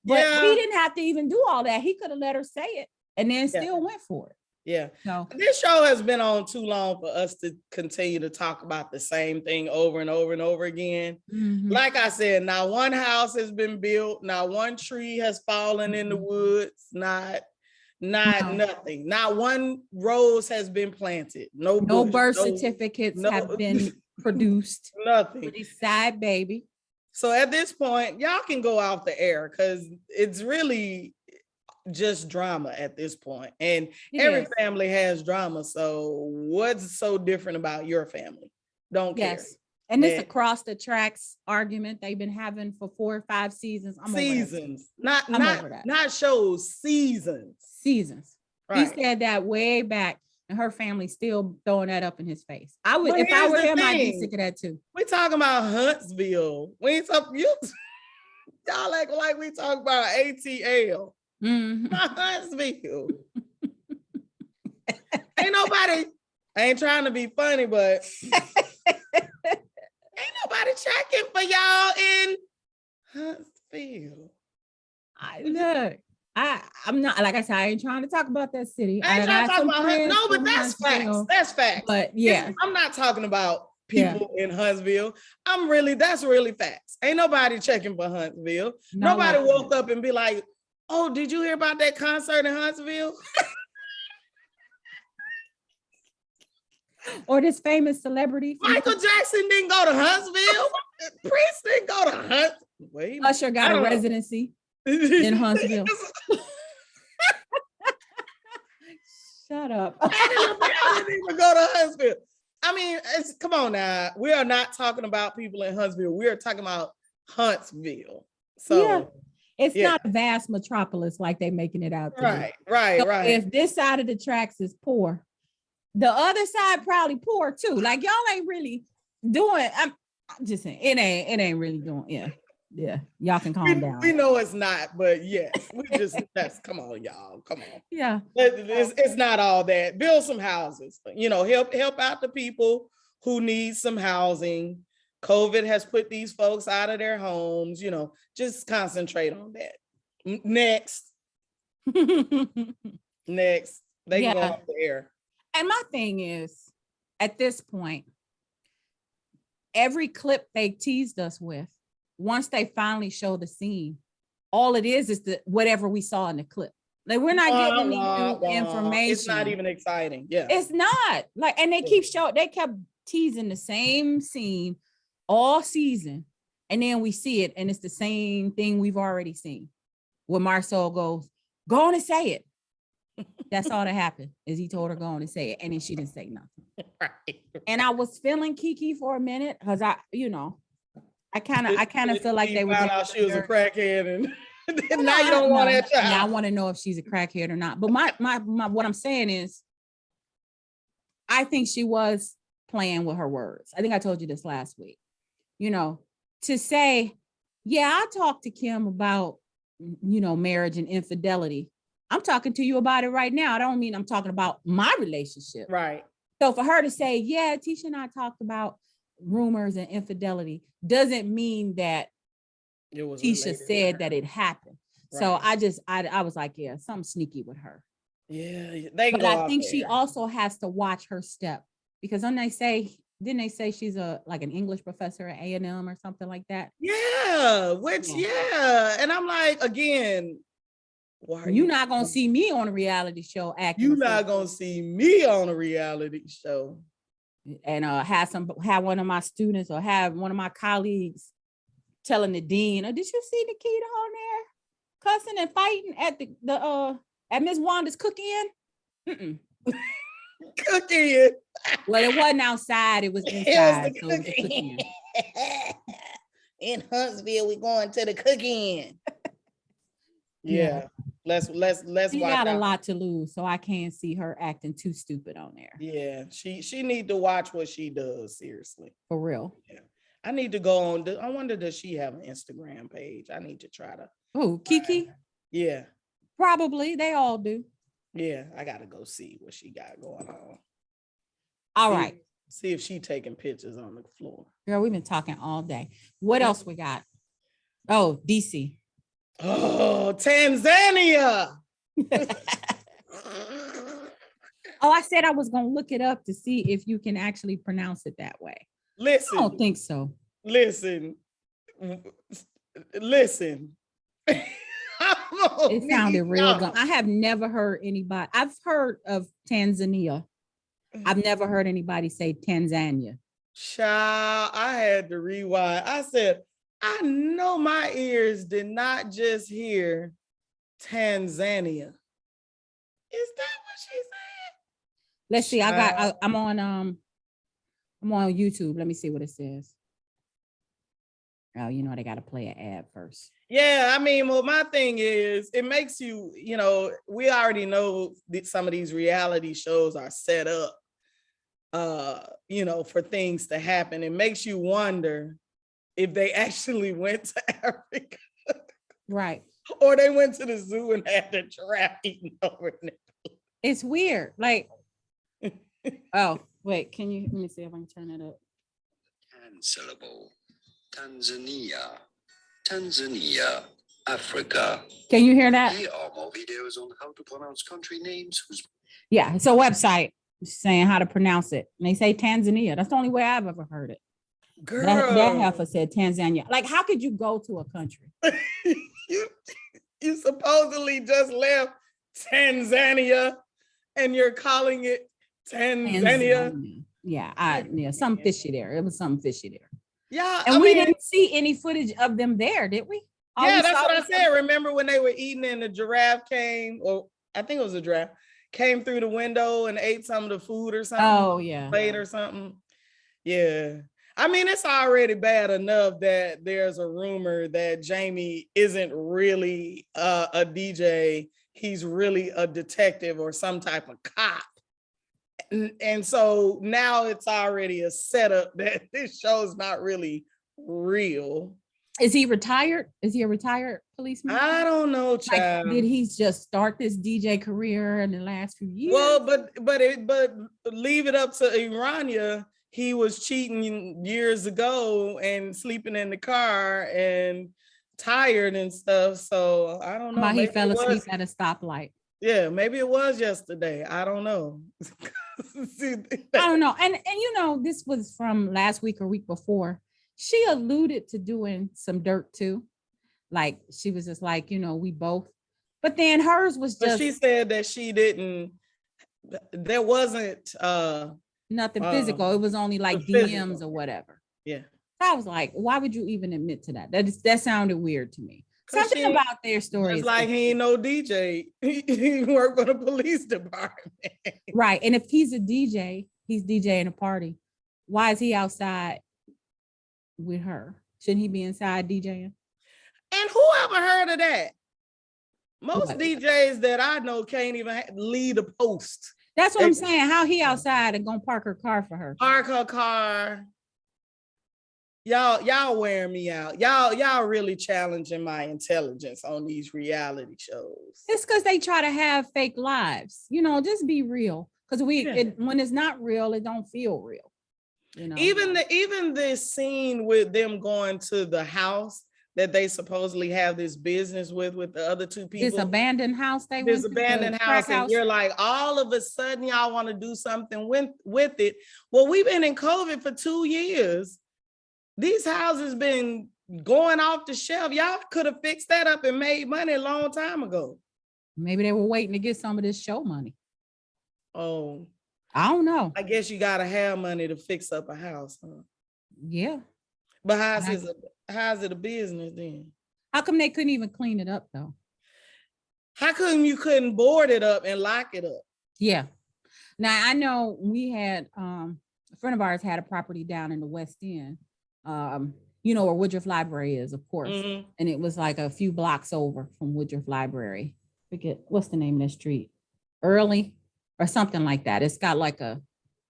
B: But he didn't have to even do all that. He could have let her say it and then still went for it.
A: Yeah.
B: So
A: this show has been on too long for us to continue to talk about the same thing over and over and over again.
B: mm-hmm.
A: Like I said, not one house has been built, not one tree has fallen in the woods, not nothing. Not one rose has been planted. No
B: birth certificates have been produced.
A: Nothing.
B: Side baby.
A: So at this point, y'all can go off the air because it's really just drama at this point. And every family has drama. So what's so different about your family? Don't care.
B: And it's across the tracks argument they've been having for 4 or 5 seasons.
A: Seasons, not shows, seasons.
B: Right. He said that way back, and her family still throwing that up in his face. I would,
A: but
B: if I were him, I'd be sick of that too.
A: We talking about Huntsville. We ain't talking y'all like we talk about ATL.
B: Mm-hmm.
A: Huntsville. I ain't trying to be funny, but ain't nobody checking for y'all in Huntsville.
B: I'm not, like I said, I ain't trying to talk about that city.
A: I ain't trying to talk about Huntsville. No, but that's facts. That's facts.
B: But yeah,
A: I'm not talking about people in Huntsville. That's really facts. Ain't nobody checking for Huntsville. Nobody woke up and be like, oh, did you hear about that concert in Huntsville?
B: Or this famous celebrity.
A: Michael Jackson didn't go to Huntsville. Prince didn't go to Huntsville.
B: Usher got a residency in Huntsville. Shut up.
A: I didn't even go to Huntsville. I mean, come on now. We are not talking about people in Huntsville. We are talking about Huntsville. So
B: it's not a vast metropolis like they making it out.
A: Right.
B: If this side of the tracks is poor, the other side probably poor too. Like y'all ain't really doing. I'm just saying it ain't really doing. Yeah. Y'all can calm down.
A: We know it's not, but yes, come on, y'all. Come on.
B: Yeah.
A: It's not all that. Build some houses. Help out the people who need some housing. COVID has put these folks out of their homes. Just concentrate on that. Next. They can go off the air.
B: And my thing is, at this point, every clip they teased us with, once they finally show the scene, all it is whatever we saw in the clip. Like we're not getting any new information.
A: It's not even exciting. Yeah,
B: it's not. Like, and they kept teasing the same scene all season, and then we see it, and it's the same thing we've already seen. Where Marceau goes, go on and say it. That's all that happened, is he told her go on and say it, and then she didn't say nothing.
A: Right.
B: And I was feeling Kiki for a minute because I kind of feel like they were.
A: Found out she was a crackhead, and now you don't want that child.
B: I want to know if she's a crackhead or not. But my what I'm saying is, I think she was playing with her words. I think I told you this last week. To say, yeah, I talked to Kim about marriage and infidelity. I'm talking to you about it right now. I don't mean I'm talking about my relationship.
A: Right.
B: So for her to say, yeah, Tisha and I talked about rumors and infidelity doesn't mean that Tisha said that it happened. So
A: Right.
B: I was like, yeah, something sneaky with her.
A: Yeah, they can
B: But
A: go
B: I
A: out
B: think she
A: there.
B: also has to watch her step because didn't they say she's a like an English professor at A&M or something like that?
A: Yeah, which
B: Yeah.
A: yeah, and I'm like, again, why are
B: You're
A: you?
B: not gonna see me on a reality show acting
A: You
B: a fool
A: not gonna see me on a reality show.
B: and have one of my students or have one of my colleagues telling the dean, oh, did you see Nikita on there cussing and fighting at the at Miss Wanda's cooking? Mm-mm.
A: Cooking.
B: Well, it wasn't outside, it was
A: It was the
B: inside. So it was the
A: cooking.
B: cooking.
A: In Huntsville, we going to the cooking.
B: Yeah.
A: Yeah. Let's
B: She
A: watch
B: got a
A: out.
B: lot to lose, so I can't see her acting too stupid on there.
A: Yeah, she need to watch what she does, seriously.
B: For real.
A: Yeah. I need to go on. I wonder, does she have an Instagram page? I need to try to.
B: Oh, Kiki?
A: Yeah.
B: Probably. They all do.
A: Yeah, I gotta go see what she got going on.
B: All right.
A: See if she taking pictures on the floor.
B: Girl, we've been talking all day. What else we got? Oh, DC.
A: Oh, Tanzania.
B: Oh, I said I was going to look it up to see if you can actually pronounce it that way.
A: Listen.
B: I don't think so.
A: Listen.
B: It sounded real good. I have never heard anybody. I've heard of Tanzania. I've never heard anybody say Tanzania.
A: Child, I had to rewind. I said, I know my ears did not just hear Tanzania. Is that what she said?
B: Let's see. I'm on YouTube. Let me see what it says. Oh, you know, they got to play an ad first.
A: Yeah, I mean, well, my thing is, it makes you, we already know that some of these reality shows are set up, for things to happen. It makes you wonder if they actually went to Africa.
B: Right.
A: Or they went to the zoo and had the giraffe eating over there.
B: It's weird. Like, oh, wait, let me see if I can turn it up.
C: 10 syllable. Tanzania, Africa.
B: Can you hear that?
C: Here are more videos on how to pronounce country names.
B: Yeah, it's a website saying how to pronounce it. And they say Tanzania. That's the only way I've ever heard it.
A: Girl.
B: That heifer said Tanzania. Like, how could you go to a country?
A: you supposedly just left Tanzania and you're calling it Tanzania.
B: Yeah, something fishy there. It was something fishy there.
A: Yeah,
B: and we didn't see any footage of them there, did we?
A: Yeah, that's what I said. Remember when they were eating and the giraffe came, or I think it was a giraffe, came through the window and ate some of the food or something?
B: Oh, yeah.
A: Plate or something. Yeah. I mean, it's already bad enough that there's a rumor that Jamie isn't really a DJ. He's really a detective or some type of cop. And so now it's already a setup that this show's not really real.
B: Is he retired? Is he a retired policeman?
A: I don't know, child.
B: Like, did he just start this DJ career in the last few years?
A: Well, but leave it up to Irania. He was cheating years ago and sleeping in the car and tired and stuff. So I don't know.
B: He fell asleep at a stoplight.
A: Yeah, maybe it was yesterday. I don't know.
B: I don't know. And this was from last week or week before. She alluded to doing some dirt too. Like, she was just like, we both. But then hers was just.
A: But she said that she didn't. There wasn't
B: nothing physical. It was only like DMs or whatever.
A: Yeah.
B: So I was like, why would you even admit to that? That sounded weird to me. Something about their story.
A: It's like he ain't no DJ. He worked for the police department.
B: Right. And if he's a DJ, he's DJing a party. Why is he outside with her? Shouldn't he be inside DJing?
A: And whoever heard of that? Most DJs that I know can't even lead a post.
B: That's what I'm saying. How he outside and gonna park her car for her?
A: Park her car. Y'all wearing me out. Y'all really challenging my intelligence on these reality shows.
B: It's because they try to have fake lives. Just be real. Because when it's not real, it don't feel real.
A: Even this scene with them going to the house that they supposedly have this business with the other two
B: This
A: people.
B: abandoned house they
A: This
B: went to,
A: abandoned
B: the crack
A: house, and you're like, all of a sudden y'all want to do something with it. Well, we've been in COVID for 2 years. These houses been going off the shelf. Y'all could have fixed that up and made money a long time ago.
B: Maybe they were waiting to get some of this show money.
A: Oh,
B: I don't know.
A: I guess you gotta have money to fix up a house, huh?
B: Yeah.
A: But how's it a business then?
B: How come they couldn't even clean it up though?
A: How come you couldn't board it up and lock it up?
B: Yeah. Now I know we had a friend of ours had a property down in the West End. You know where Woodruff Library is, of course.
A: Mhm.
B: And it was like a few blocks over from Woodruff Library. Forget what's the name of the street, Early or something like that. It's got like a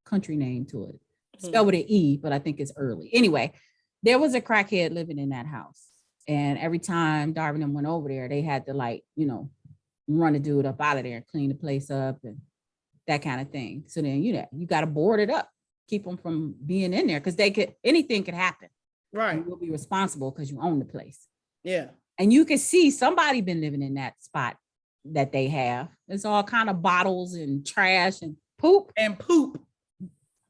B: country name to it. Spelled with an E, but I think it's Early. Anyway, there was a crackhead living in that house. And every time Darwin and went over there, they had to like, you know, run the dude up out of there and clean the place up and that kind of thing. So then, you know, you got to board it up, keep them from being in there because anything could happen.
A: Right.
B: You will be responsible because you own the place.
A: Yeah.
B: And you can see somebody been living in that spot that they have. There's all kind of bottles and trash and poop.
A: And poop.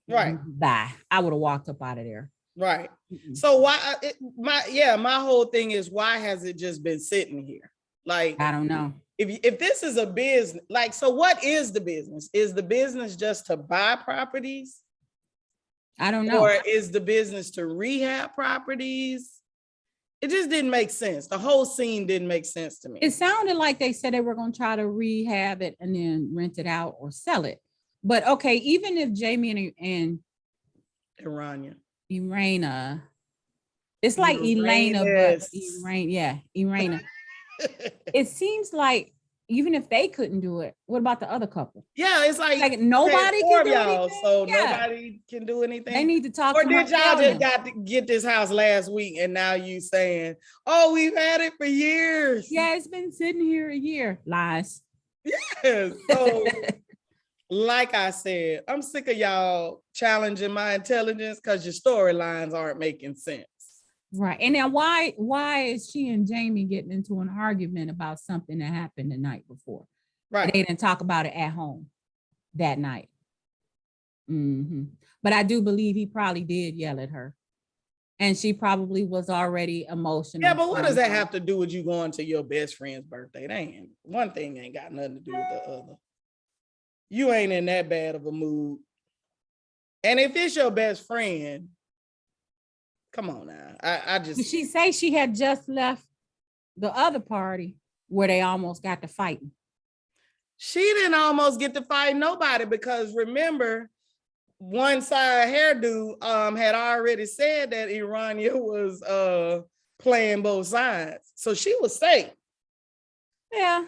A: Right.
B: Bye. I would have walked up out of there.
A: Right.
B: Mm-mm.
A: So why my whole thing is, why has it just been sitting here? Like,
B: I don't know.
A: If this is a business, like, so what is the business? Is the business just to buy properties?
B: I don't know.
A: Or is the business to rehab properties? It just didn't make sense. The whole scene didn't make sense to me.
B: It sounded like they said they were going to try to rehab it and then rent it out or sell it. But okay, even if Jamie and Irena, it's like Elena, but Irena. It seems like even if they couldn't do it, what about the other couple?
A: Yeah, it's like
B: nobody can do
A: y'all,
B: anything.
A: so nobody can do anything.
B: They need to talk.
A: Or did y'all just got to get this house last week and now you saying, oh, we've had it for years?
B: Yeah, it's been sitting here a year. Lies.
A: Yes. So, like I said, I'm sick of y'all challenging my intelligence because your storylines aren't making sense.
B: Right. And then why is she and Jamie getting into an argument about something that happened the night before?
A: Right.
B: They didn't talk about it at home that night. Mm-hmm. But I do believe he probably did yell at her. And she probably was already emotional.
A: Yeah, but what does that have to do with you going to your best friend's birthday? One thing ain't got nothing to do with the other. You ain't in that bad of a mood. And if it's your best friend, come on now. I just.
B: Did she say she had just left the other party where they almost got to fighting?
A: She didn't almost get to fight nobody because remember, one side hairdo had already said that Irania was playing both sides. So she was safe.
B: Yeah.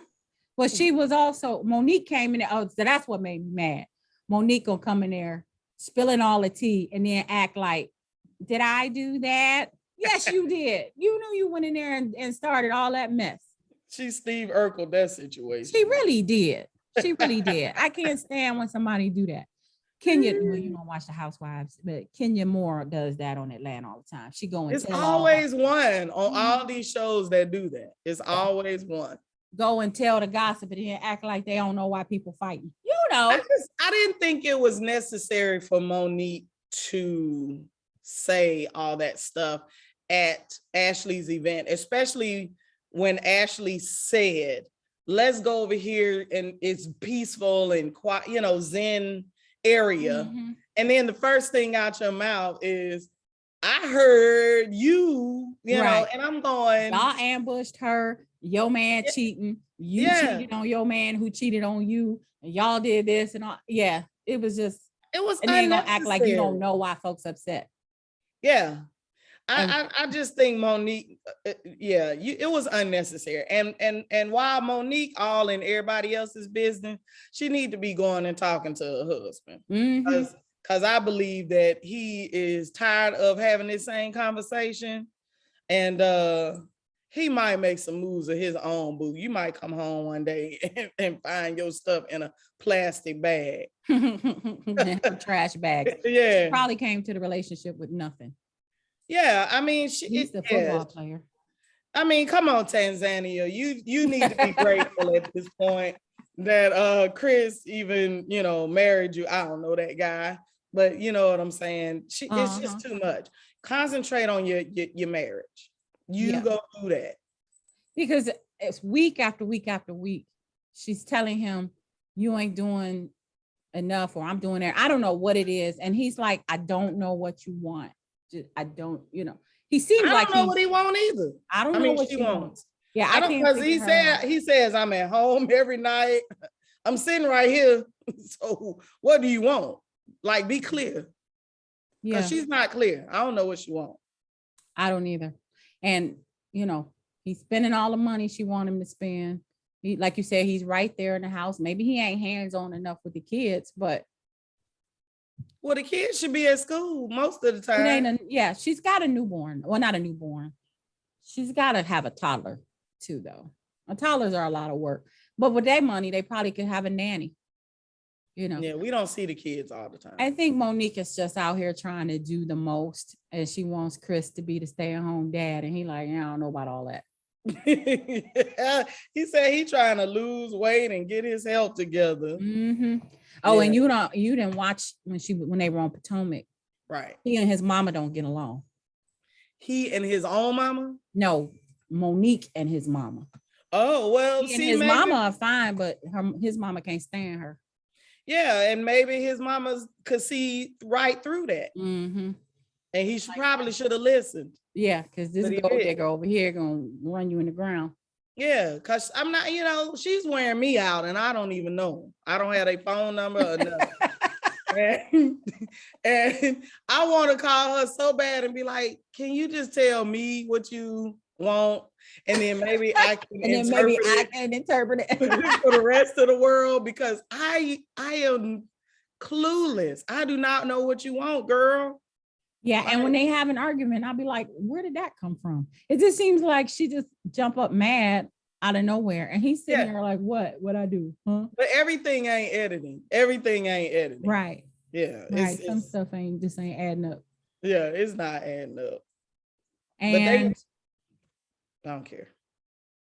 B: Well, she was also, Monique came in there. Oh, so that's what made me mad. Monique gonna come in there, spilling all the tea, and then act like, did I do that? Yes, you did. You knew you went in there and started all that mess.
A: She Steve Urkel that situation.
B: She really did. She really did. I can't stand when somebody do that. Kenya, well, you don't watch the Housewives, but Kenya Moore does that on Atlanta all the time. She go and
A: it's
B: tell
A: always one on all these shows that do that. It's always one.
B: Go and tell the gossip and then act like they don't know why people fighting. You know.
A: I didn't think it was necessary for Monique to say all that stuff at Ashley's event, especially when Ashley said, let's go over here and it's peaceful and quiet, Zen area. Mm-hmm. And then the first thing out your mouth is, I heard you know, and I'm going,
B: y'all ambushed her, your man cheating, you cheated on your man who cheated on you, and y'all did this and all. Yeah, it was and then gonna act like you don't know why folks upset.
A: Yeah. I just think Monique, it was unnecessary. And while Monique all in everybody else's business, she need to be going and talking to her husband. Because I believe that he is tired of having this same conversation. And he might make some moves of his own, boo. You might come home one day and find your stuff in a plastic bag.
B: Trash bag.
A: Yeah.
B: She probably came to the relationship with nothing.
A: Yeah, I mean,
B: he's the football player.
A: I mean, come on, Tanzania. You need to be grateful at this point that Chris even, married you. I don't know that guy, but you know what I'm saying? It's just too much. Concentrate on your marriage. You go do that.
B: Because it's week after week after week. She's telling him, you ain't doing enough, or I'm doing that. I don't know what it is. And he's like, I don't know what you want. I don't, he seems like
A: I don't know what he wants either.
B: I don't know what she wants. Yeah,
A: I don't, because he says I'm at home every night. I'm sitting right here. So what do you want? Like, be clear. Yeah, because she's not clear. I don't know what she wants.
B: I don't either. And he's spending all the money she want him to spend. He, like you said, he's right there in the house. Maybe he ain't hands-on enough with the kids, but
A: well, the kids should be at school most of the time.
B: She's got a newborn. Well, not a newborn. She's got to have a toddler too, though. Toddlers are a lot of work. But with that money, they probably could have a nanny.
A: Yeah, we don't see the kids all the time.
B: I think Monique is just out here trying to do the most, and she wants Chris to be the stay-at-home dad. And he like, I don't know about all that.
A: He said he trying to lose weight and get his health together.
B: Mm-hmm. Oh, yeah. And you didn't watch when they were on Potomac,
A: right?
B: He and his mama don't get along.
A: He and his own mama?
B: No, Monique and his mama.
A: Oh, well,
B: his mama are fine, but his mama can't stand her.
A: Yeah, and maybe his mama could see right through that.
B: Mm-hmm.
A: And he probably should have listened.
B: Yeah, because this gold digger over here gonna run you in the ground.
A: Yeah, because I'm not, she's wearing me out and I don't even know. I don't have a phone number or nothing. and I want to call her so bad and be like, can you just tell me what you want? And then maybe I can
B: interpret it
A: for the rest of the world, because I am clueless. I do not know what you want, girl.
B: Yeah, and when they have an argument, I'll be like, where did that come from? It just seems like she just jump up mad out of nowhere. And he's sitting there like, what I do? Huh?
A: But everything ain't editing.
B: Right.
A: Yeah.
B: Right. Some stuff ain't adding up.
A: Yeah, it's not adding up.
B: And
A: I don't care.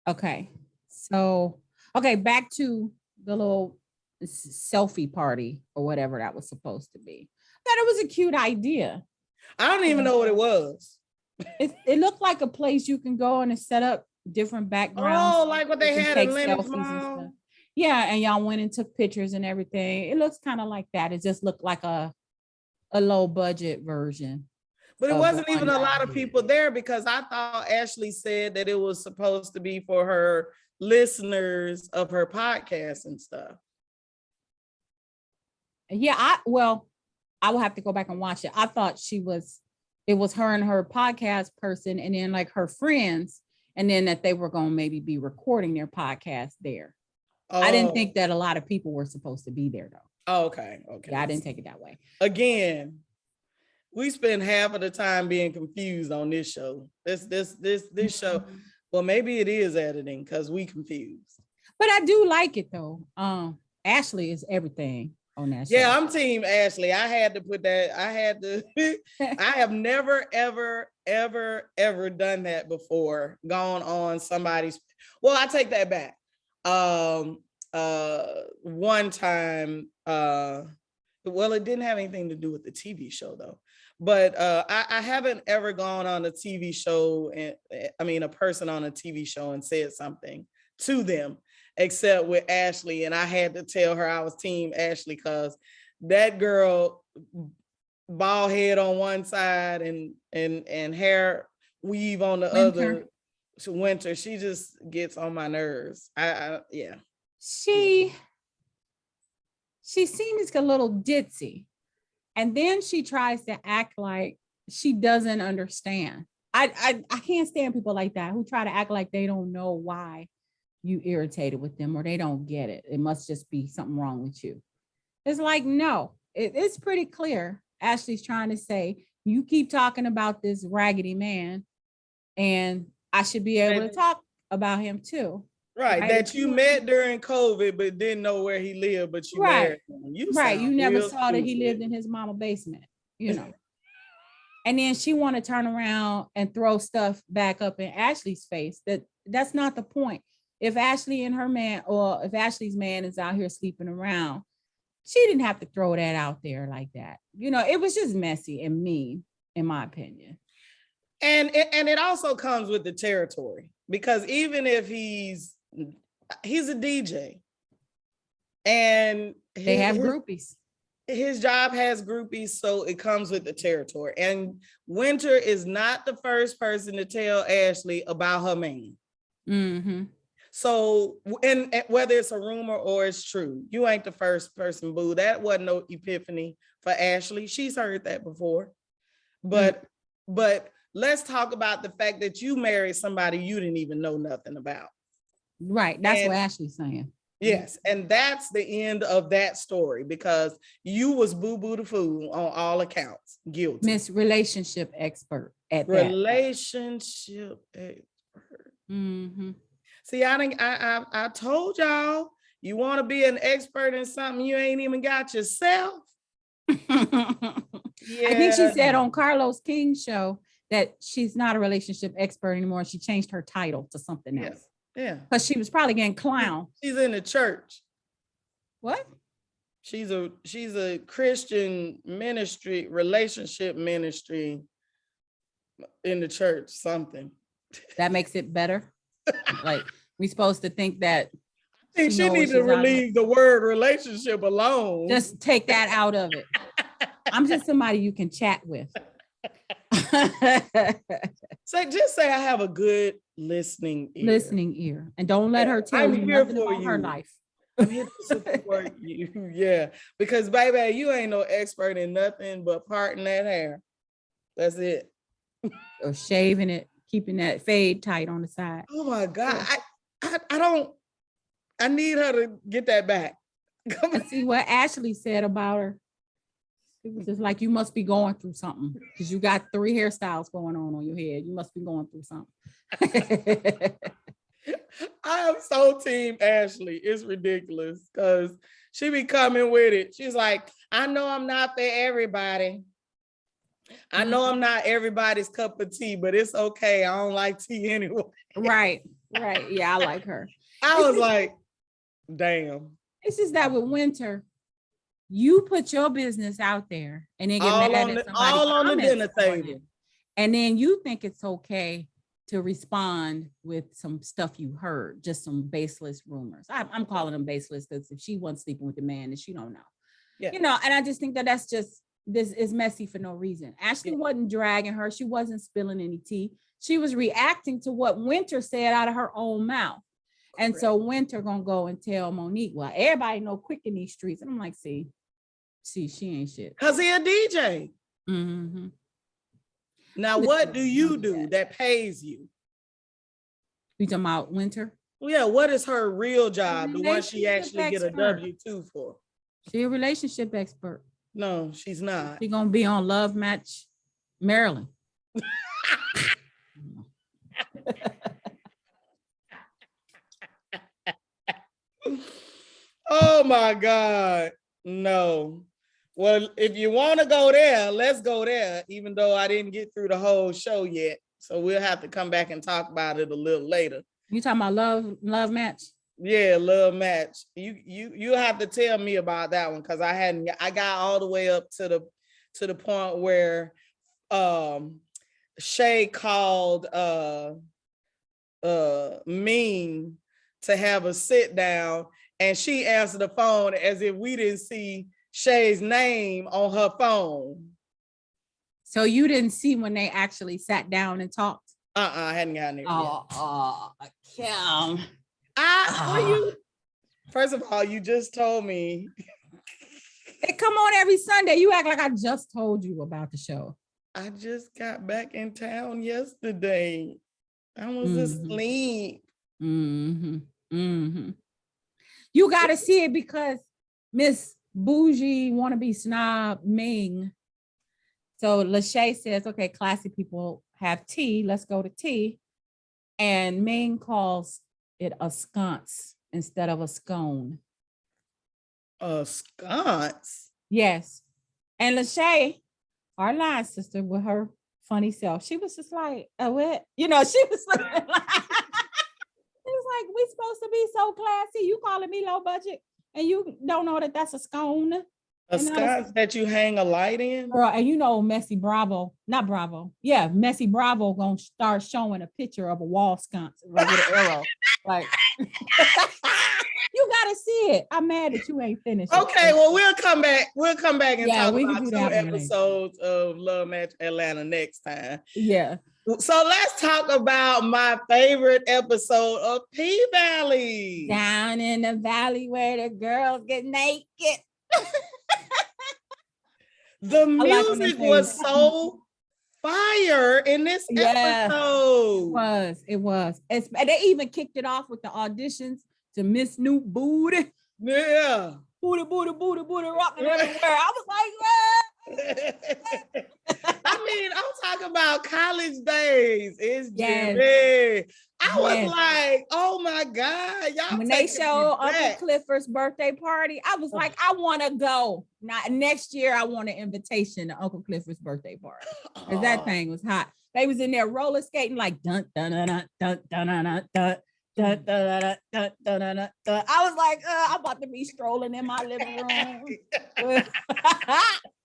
B: Okay. So, back to the little selfie party or whatever that was supposed to be. I thought it was a cute idea.
A: I don't even know what it was.
B: It looked like a place you can go and set up different backgrounds.
A: Oh, like what they had in Lennox Mall.
B: Yeah, and y'all went and took pictures and everything. It looks kind of like that. It just looked like a low budget version.
A: But it wasn't even a lot of people there, because I thought Ashley said that it was supposed to be for her listeners of her podcast and stuff.
B: Yeah, I will have to go back and watch it. I thought it was her and her podcast person, and then like her friends, and then that they were going to maybe be recording their podcast there. Oh. I didn't think that a lot of people were supposed to be there though.
A: Oh, okay.
B: Yeah, I didn't take it that way.
A: Again, we spend half of the time being confused on this show. This show. Well, maybe it is editing because we confused.
B: But I do like it though. Ashley is everything on that show.
A: Yeah, I'm team Ashley. I had to put that. I have never, ever, ever, ever done that before. Gone on somebody's. Well, I take that back. One time, well, it didn't have anything to do with the TV show though. But I haven't ever gone on a TV show, and a person on a TV show and said something to them, except with Ashley. And I had to tell her I was team Ashley, because that girl, bald head on one side and hair weave on the other. Winter, she just gets on my nerves. Yeah.
B: She seems a little ditzy. And then she tries to act like she doesn't understand. I can't stand people like that who try to act like they don't know why you irritated with them, or they don't get it. It must just be something wrong with you. It's like, no, it's pretty clear. Ashley's trying to say, you keep talking about this raggedy man, and I should be able to talk about him too.
A: Right, that you met during COVID, but didn't know where he lived, but you married him.
B: You never saw that he lived in his mama basement, And then she want to turn around and throw stuff back up in Ashley's face. That's not the point. If Ashley and her man, or if Ashley's man is out here sleeping around, she didn't have to throw that out there like that. You know, it was just messy and mean, in my opinion.
A: And it also comes with the territory, because even if he's a DJ and
B: they have groupies.
A: His job has groupies, so it comes with the territory. And Winter is not the first person to tell Ashley about her man.
B: Mm-hmm.
A: So, and whether it's a rumor or it's true, you ain't the first person, boo. That wasn't no epiphany for Ashley. She's heard that before. But let's talk about the fact that you married somebody you didn't even know nothing about.
B: Right. That's what Ashley's saying.
A: Yes, and that's the end of that story, because you was boo-boo the fool on all accounts. Guilty.
B: Miss Relationship Expert at
A: Relationship expert.
B: Mm-hmm.
A: See, I told y'all, you want to be an expert in something you ain't even got yourself.
B: Yeah. I think she said on Carlos King's show that she's not a relationship expert anymore. She changed her title to something else.
A: Yeah.
B: Because she was probably getting clown.
A: She's in the church.
B: What?
A: She's a Christian ministry, relationship ministry in the church, something.
B: That makes it better. Like, we supposed to think that.
A: I think she needs to leave the word relationship alone.
B: Just take that out of it. I'm just somebody you can chat with.
A: Just say I have a good listening ear.
B: And don't let her tell you nothing about her life.
A: I'm here to support you. Yeah, because baby, you ain't no expert in nothing but parting that hair. That's it.
B: Or shaving it, keeping that fade tight on the side.
A: Oh my God. I need her to get that back.
B: And see what Ashley said about her. It was just like, you must be going through something because you got 3 hairstyles going on your head. You must be going through something.
A: I am so team Ashley. It's ridiculous because she be coming with it. She's like, I know I'm not for everybody. I know I'm not everybody's cup of tea, but it's okay. I don't like tea anyway.
B: Right. Yeah, I like her.
A: I was like, damn.
B: It's just that with Winter, you put your business out there and then get mad at somebody
A: all on the dinner table.
B: And then you think it's okay to respond with some stuff you heard, just some baseless rumors. I'm calling them baseless because if she wasn't sleeping with the man, then she don't know. Yeah. You know, and I just think that that's just, this is messy for no reason. Ashley wasn't dragging her. She wasn't spilling any tea. She was reacting to what Winter said out of her own mouth. And so Winter gonna go and tell Monique, well, everybody know quick in these streets. And I'm like, see, she ain't shit.
A: Cause he a DJ.
B: Mm-hmm.
A: Now, what do you do that pays you?
B: You talking about Winter?
A: Well, yeah, what is her real job? The one she actually get a W-2 for?
B: She a relationship expert.
A: No, she's not.
B: She's gonna be on Love Match Maryland.
A: Oh my God. No. Well, if you want to go there, let's go there, even though I didn't get through the whole show yet. So we'll have to come back and talk about it a little later.
B: You talking about Love Match?
A: Yeah, Love Match. You have to tell me about that one because I got all the way up to the point where Shay called Ming to have a sit down, and she answered the phone as if we didn't see Shay's name on her phone.
B: So you didn't see when they actually sat down and talked?
A: I hadn't gotten it yet.
B: Kim.
A: First of all, you just told me.
B: They come on every Sunday. You act like I just told you about the show.
A: I just got back in town yesterday. I was asleep.
B: Mm-hmm. Mm-hmm. You got to see it because Miss Bougie wannabe snob Ming. So Lachey says, okay, classy people have tea. Let's go to tea. And Ming calls it a sconce instead of a scone.
A: A sconce?
B: Yes. And Lachey our line sister with her funny self. She was just like, oh, what? You know, she was like, it was like, we supposed to be so classy. You calling me low budget and you don't know that that's a scone.
A: A
B: And I was,
A: sconce that you hang a light in?
B: girl, and you know, Messy Bravo, not Bravo. Yeah, Messy Bravo gonna start showing a picture of a wall sconce like with an arrow. Like, you gotta see it. I'm mad that you ain't finished.
A: Okay, well, we'll come back. We'll come back and
B: Yeah,
A: talk
B: we can
A: about
B: do
A: 2
B: that one later.
A: episodes of Love Match Atlanta next time.
B: Yeah.
A: So let's talk about my favorite episode of P Valley.
B: Down in the valley where the girls get naked.
A: The
B: like when they
A: music
B: say-
A: was so fire in this
B: Yeah.
A: episode.
B: It was. They even kicked it off with the auditions to Miss New Booty.
A: Yeah.
B: Booty, booty, booty, booty, rocking everywhere. I was like, yeah.
A: I mean, I'm talking about college days. It's
B: Yes.
A: Jimmy. I was
B: Yes.
A: like, oh my God. Y'all
B: When they
A: taking me
B: showed Uncle
A: back.
B: Clifford's birthday party, I was like, I want to go. Not next year, I want an invitation to Uncle Clifford's birthday party. Because that thing was hot. They was in there roller skating like dun dun dun dun dun dun dun dun dun. Dun, dun, dun, dun, dun, dun, dun, dun, dun. I was like, I'm about to be strolling in my living room.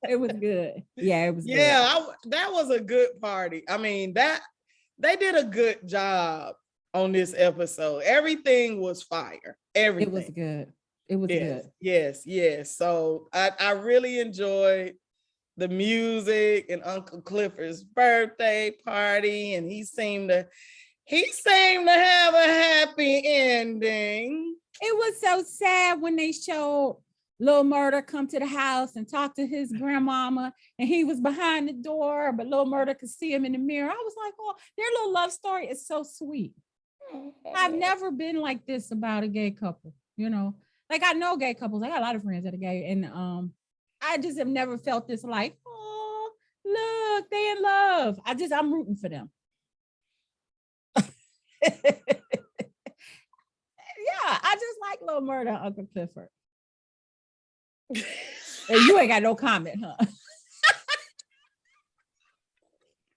B: It was good. Yeah, it was good.
A: Yeah, that was a good party. I mean, that they did a good job on this episode. Everything was fire. Everything.
B: It was good. It was
A: Yes,
B: good.
A: yes. So I really enjoyed the music and Uncle Clifford's birthday party, and he seemed to have a happy ending.
B: It was so sad when they showed Lil Murder come to the house and talk to his grandmama, and he was behind the door, but Lil Murder could see him in the mirror. I was like, oh, their little love story is so sweet. I've never been like this about a gay couple, you know. Like, I know gay couples. I got a lot of friends that are gay, and I just have never felt this like, oh, look, they in love. I'm rooting for them. Yeah, I just like Lil Murder, Uncle Clifford. And you ain't got no comment, huh?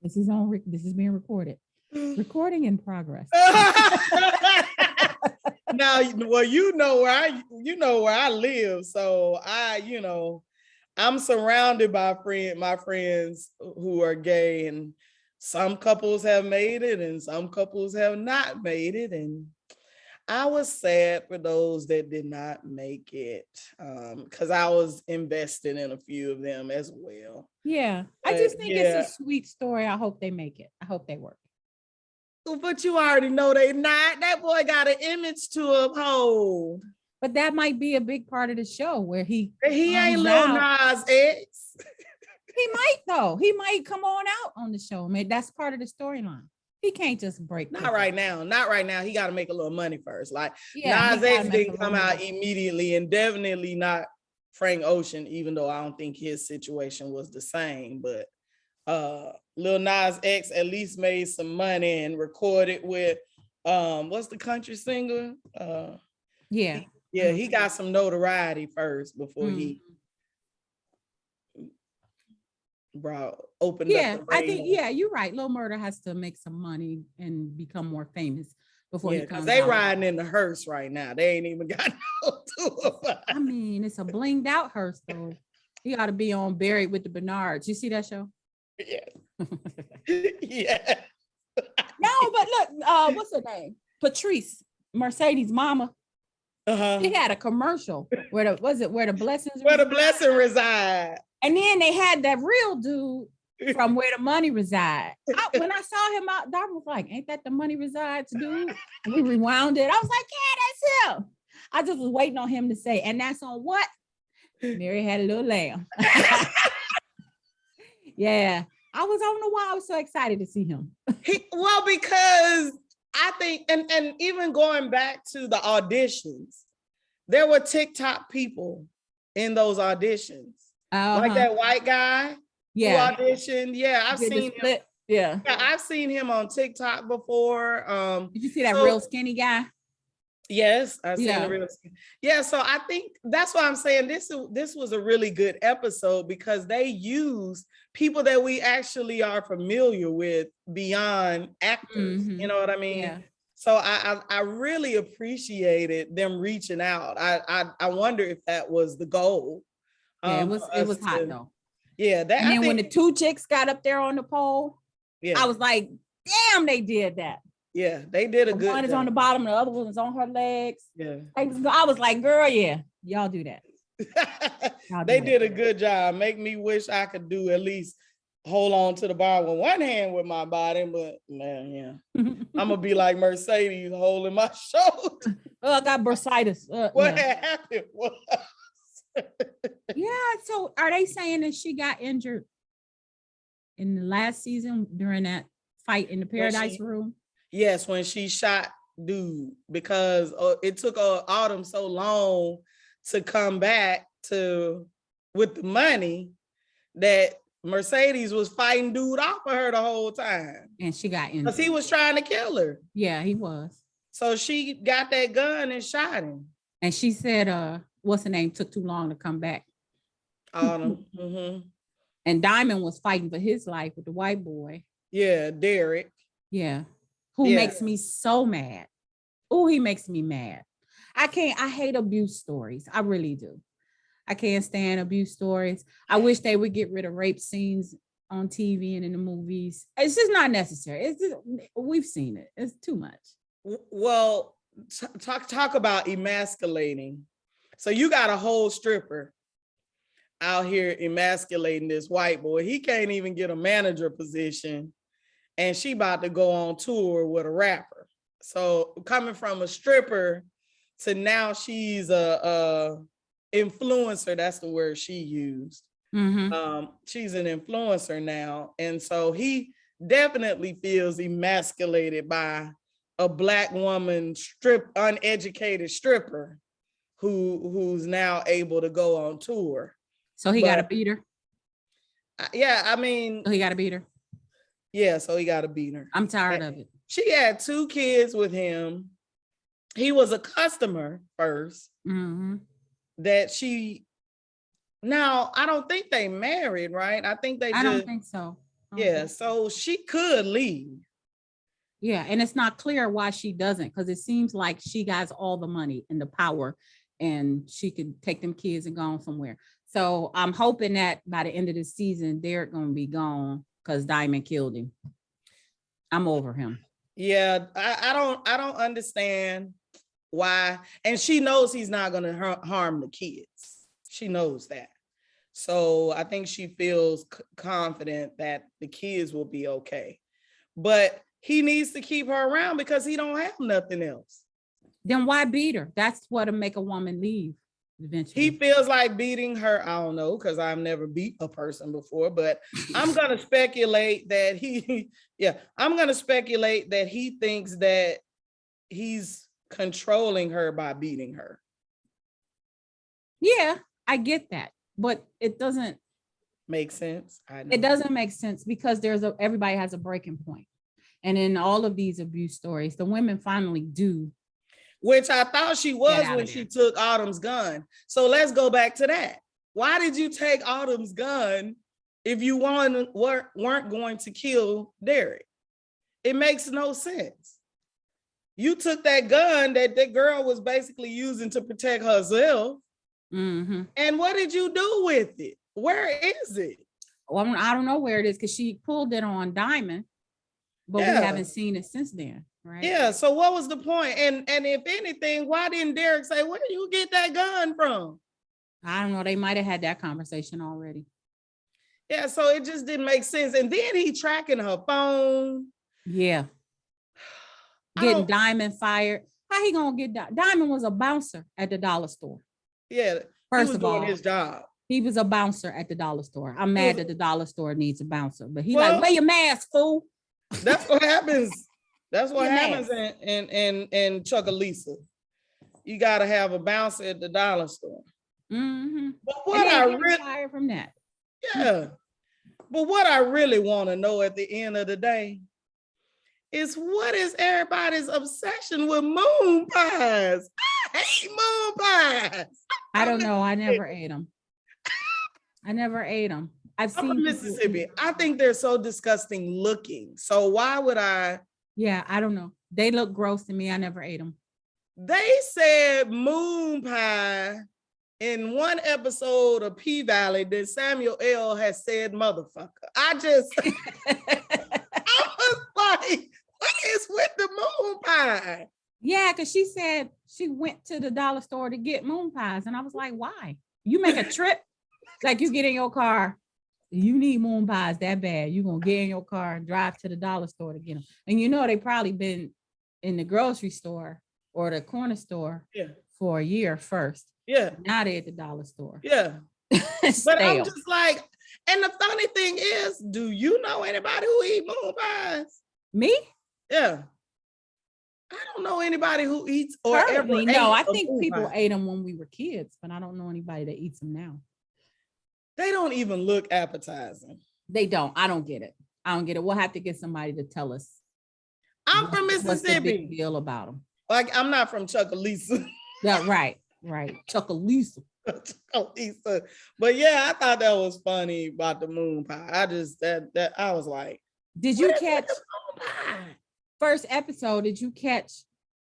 B: This is being recorded. Recording in progress.
A: Now, well, you know where I live, so I'm surrounded by my friends who are gay, and some couples have made it and some couples have not made it, and I was sad for those that did not make it, because I was invested in a few of them as well.
B: Yeah, I just think it's a sweet story. I hope they make it. I hope they work.
A: But you already know they not. That boy got an image to uphold.
B: But that might be a big part of the show where he
A: ain't Lil Nas X.
B: He might though. He might come on out on the show. Maybe that's part of the storyline. He can't just break.
A: Not right now. Not right now. He got to make a little money first. Like,
B: yeah,
A: Nas X didn't come out immediately, and definitely not Frank Ocean, even though I don't think his situation was the same. But Lil Nas X at least made some money and recorded with what's the country singer? He got some notoriety first before he opened up the
B: I think you're right. Lil Murder has to make some money and become more famous before he comes
A: they
B: out.
A: riding in the hearse right now. They ain't even got no tour.
B: I mean, it's a blinged out hearse though. He ought to be on Buried with the Bernards. You see that show?
A: Yeah. Yeah.
B: No, but look, what's her name? Patrice, Mercedes' mama. He had a commercial where the blessing reside. And then they had that real dude from Where the Money Reside. When I saw him out, Darwin was like, ain't that the money resides, dude? And we rewound it. I was like, yeah, that's him. I just was waiting on him to say, and that's on what? Mary Had a Little Lamb. Yeah. I don't know why I was so excited to see him.
A: Because I think, and even going back to the auditions, there were TikTok people in those auditions. Like that white guy who auditioned. Yeah, I've seen him. Yeah, I've seen him on TikTok before.
B: Did you see that real skinny guy?
A: Yes, I seen the
B: Yeah.
A: real. Yeah, so I think that's why I'm saying this was a really good episode because they use people that we actually are familiar with beyond actors. You
B: Mhm.
A: know what I mean?
B: Yeah.
A: So I really appreciated them reaching out. I wonder if that was the goal.
B: Yeah,
A: For
B: it
A: us
B: was hot
A: to,
B: though.
A: yeah, that
B: And
A: I
B: then when
A: think,
B: the two chicks got up there on the pole, I
A: yeah,
B: was like, damn, they did that.
A: yeah, they did a
B: The one
A: good
B: is on
A: job.
B: the bottom, the other one is on her legs.
A: Yeah.
B: I was like, girl, yeah, y'all do that. Y'all
A: They
B: do that.
A: did a good job. Make me wish I could do at least hold on to the bar with one hand with my body, but man, yeah. I'm gonna be like Mercedes holding my shoulder.
B: Oh, I got bursitis.
A: What
B: Yeah.
A: happened was
B: Yeah. So are they saying that she got injured in the last season during that fight in the
A: when
B: Paradise
A: she,
B: Room?
A: yes, when she shot dude, because it took Autumn so long to come back to with the money that Mercedes was fighting dude off of her the whole time
B: And she got
A: because he
B: injured.
A: was trying to kill her.
B: Yeah, he was.
A: So she got that gun and shot him.
B: And she said, what's her name took too long to come back.
A: Autumn. Mm-hmm.
B: And Diamond was fighting for his life with the white boy.
A: Yeah, Derek.
B: Yeah. Who
A: Yeah.
B: makes me so mad. Oh, he makes me mad. I hate abuse stories. I really do. I can't stand abuse stories. I wish they would get rid of rape scenes on TV and in the movies. It's just not necessary. It's just, we've seen it. It's too much.
A: Well, talk about emasculating. So you got a whole stripper out here emasculating this white boy. He can't even get a manager position, and she about to go on tour with a rapper. So coming from a stripper to now she's a influencer. That's the word she used.
B: Mm-hmm.
A: She's an influencer now, and so he definitely feels emasculated by a black woman, uneducated stripper who's now able to go on tour.
B: So he got to
A: But
B: beat her.
A: yeah, I mean,
B: So he got to beat her.
A: yeah, so he got to beat her.
B: I'm tired of it.
A: She had 2 kids with him. He was a customer first.
B: Mm-hmm.
A: That she now I don't think they married, right? I think they
B: I
A: just
B: don't think so.
A: yeah, so she could leave.
B: Yeah, and it's not clear why she doesn't, because it seems like she has all the money and the power, and she could take them kids and go on somewhere. So I'm hoping that by the end of the season, they're gonna be gone because Diamond killed him. I'm over him.
A: Yeah, I don't understand why, and she knows he's not going to harm the kids. She knows that. So I think she feels confident that the kids will be okay. But he needs to keep her around because he don't have nothing else.
B: Then why beat her? That's what'll make a woman leave eventually.
A: He feels like beating her. I don't know, because I've never beat a person before, but I'm going to speculate that I'm going to speculate that he thinks that he's controlling her by beating her.
B: Yeah, I get that, but it doesn't
A: make sense. I know.
B: It doesn't make sense because everybody has a breaking point. And in all of these abuse stories, the women finally do.
A: Which I thought she was when she took Autumn's gun. So let's go back to that. Why did you take Autumn's gun if you weren't going to kill Derek? It makes no sense. You took that gun that girl was basically using to protect herself.
B: Mm-hmm.
A: And what did you do with it? Where is it?
B: Well, I don't know where it is because she pulled it on Diamond, but we haven't seen it since then, right?
A: Yeah. So what was the point? And if anything, why didn't Derek say, where do you get that gun from?
B: I don't know. They might have had that conversation already.
A: Yeah. So it just didn't make sense. And then he tracking her phone.
B: Yeah. Getting Diamond fired. How he gonna get Diamond was a bouncer at the dollar store.
A: Yeah.
B: First of all,
A: doing his job.
B: He was a bouncer at the dollar store. I'm mad that the dollar store needs a bouncer, but he like, wear your mask, fool.
A: That's what happens. That's what happens in Chuckalisa. You got to have a bouncer at the dollar store.
B: Mm-hmm.
A: But what I really
B: fired from that.
A: Yeah. But what I really want to know at the end of the day is what is everybody's obsession with moon pies? I hate moon pies.
B: I don't know. I never ate them. I've
A: I'm
B: seen
A: from
B: people
A: Mississippi.
B: eat.
A: I think they're so disgusting looking. So why would I?
B: Yeah, I don't know. They look gross to me. I never ate them.
A: They said moon pie in one episode of P Valley that Samuel L. has said motherfucker. I was like, what is with the moon pie?
B: Yeah, because she said she went to the dollar store to get moon pies. And I was like, why? You make a trip, like you get in your car, you need moon pies that bad. You're going to get in your car and drive to the dollar store to get them. And you know, they probably been in the grocery store or the corner store for a year first.
A: Yeah.
B: Now they're at the dollar store.
A: Yeah. But I'm just like, and the funny thing is, do you know anybody who eat moon pies?
B: Me?
A: Yeah. I don't know anybody who eats or
B: Currently,
A: ever
B: no,
A: ate
B: I
A: a
B: think
A: moon
B: people
A: pie.
B: ate them when we were kids, but I don't know anybody that eats them now.
A: They don't even look appetizing.
B: They don't. I don't get it. We'll have to get somebody to tell us.
A: I'm from Mississippi.
B: What's the big deal about them?
A: Like, I'm not from Chucalissa.
B: Yeah, right. Chucalissa.
A: Chucalissa. But yeah, I thought that was funny about the moon pie. I just that I was like,
B: did you catch first episode? Did you catch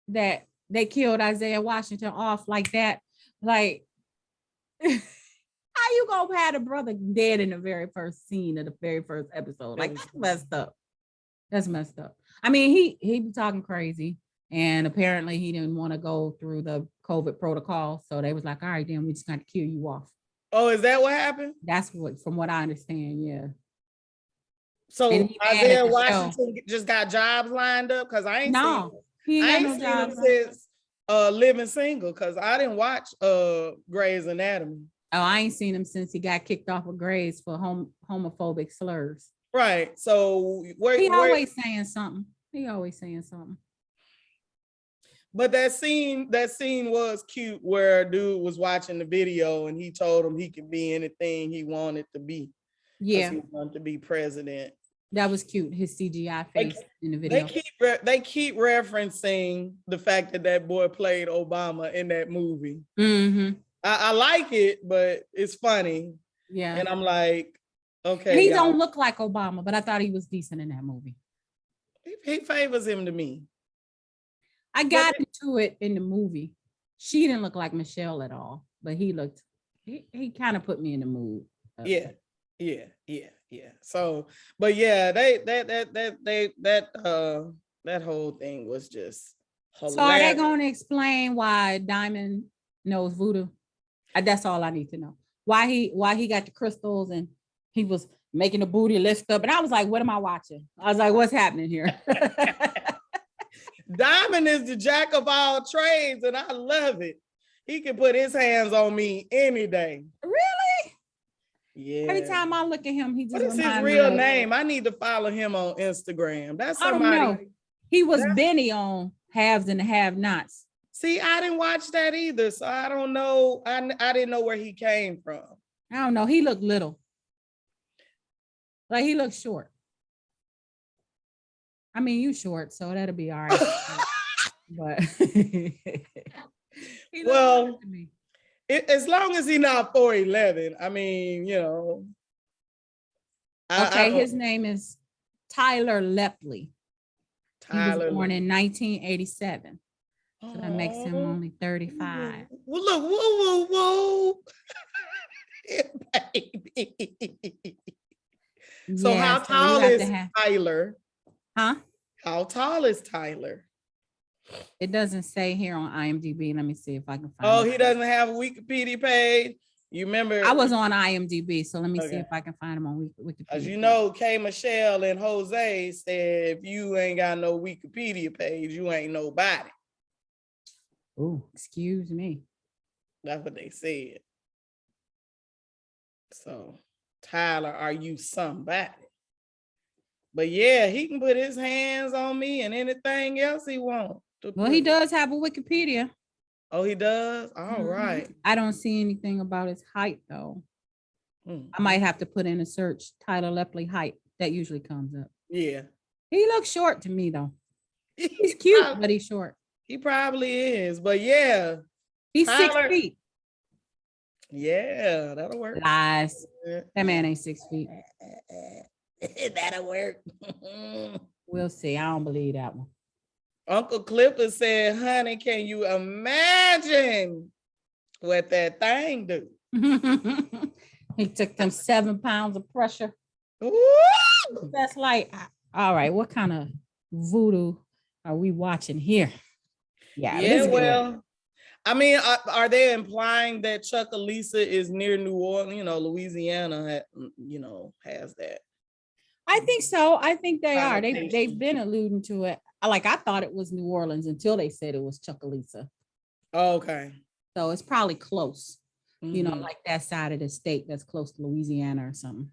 B: that they killed Isaiah Washington off like that? Like, how you gonna have a brother dead in the very first scene of the very first episode? Like, that's messed up. That's messed up. I mean, he be talking crazy, and apparently he didn't want to go through the COVID protocol, so they was like, all right, then we just got to kill you off.
A: Oh, is that what happened?
B: That's what, from what I understand, yeah.
A: So Isaiah Washington just got jobs lined up, because I ain't seen him since Living Single, because I didn't watch Grey's Anatomy.
B: Oh, I ain't seen him since he got kicked off of Grey's for homophobic slurs.
A: Right. So
B: he always saying something.
A: But that scene was cute, where a dude was watching the video and he told him he could be anything he wanted to be.
B: Yeah.
A: He wanted to be president.
B: That was cute. His CGI face in the video.
A: They keep referencing the fact that boy played Obama in that movie.
B: Mm-hmm.
A: I like it, but it's funny.
B: Yeah.
A: And I'm like, okay.
B: And he don't look like Obama, but I thought he was decent in that movie.
A: He favors him to me.
B: I got into it in the movie. She didn't look like Michelle at all, but he kind of put me in the mood.
A: Yeah. So, but yeah, that whole thing was just hilarious.
B: So are they going to explain why Diamond knows voodoo? That's all I need to know. Why he got the crystals and he was making the booty lift up, and I was like, what am I watching? I was like, what's happening here?
A: Diamond is the jack of all trades, and I love it. He can put his hands on me any day.
B: Really?
A: Yeah.
B: Every time I look at him, he just.
A: What is his real name? I need to follow him on Instagram. That's somebody.
B: I don't know. He was Benny on Haves and Have-Nots.
A: See, I didn't watch that either, so I don't know. I didn't know where he came from.
B: I don't know. He looked little. Like, he looked short. I mean, you short, so that'll be all right. But
A: well, as long as he's not 4'11", I mean, you know.
B: His name is Tyler Lepley. He was born in 1987. So that makes him only 35.
A: Well, look, whoa. Baby. So how tall is Tyler?
B: Huh?
A: How tall is Tyler?
B: It doesn't say here on IMDb. Let me see if I can find it.
A: Oh, he doesn't have a Wikipedia page. You remember?
B: I was on IMDb, so let me see if I can find him on Wikipedia.
A: As you know, K. Michelle and Jose said, if you ain't got no Wikipedia page, you ain't nobody.
B: Oh, excuse me.
A: That's what they said. So, Tyler, are you somebody? But yeah, he can put his hands on me and anything else he wants.
B: Well, he does have a Wikipedia.
A: Oh, he does? All right.
B: I don't see anything about his height, though. I might have to put in a search, Tyler Lepley height. That usually comes up.
A: Yeah.
B: He looks short to me though. He's
A: He
B: cute,
A: prob-
B: but he's short.
A: he probably is, but yeah,
B: He's
A: Tyler.
B: 6 feet.
A: Yeah, that'll work.
B: Lies. That man ain't 6 feet.
A: That'll work.
B: We'll see. I don't believe that one.
A: Uncle Clipper said, honey, can you imagine what that thing do?
B: He took them 7 pounds of pressure.
A: Ooh.
B: That's like, all right, what kind of voodoo are we watching here? Yeah,
A: Yeah, well, I mean, are they implying that Chuckalissa is near New Orleans? You know, Louisiana, has that.
B: I think so. I think they are. They've
A: Connotation.
B: been alluding to it. Like I thought it was New Orleans until they said it was Chuckalissa.
A: Okay.
B: So it's probably close. You know,
A: Mhm.
B: like that side of the state that's close to Louisiana or something.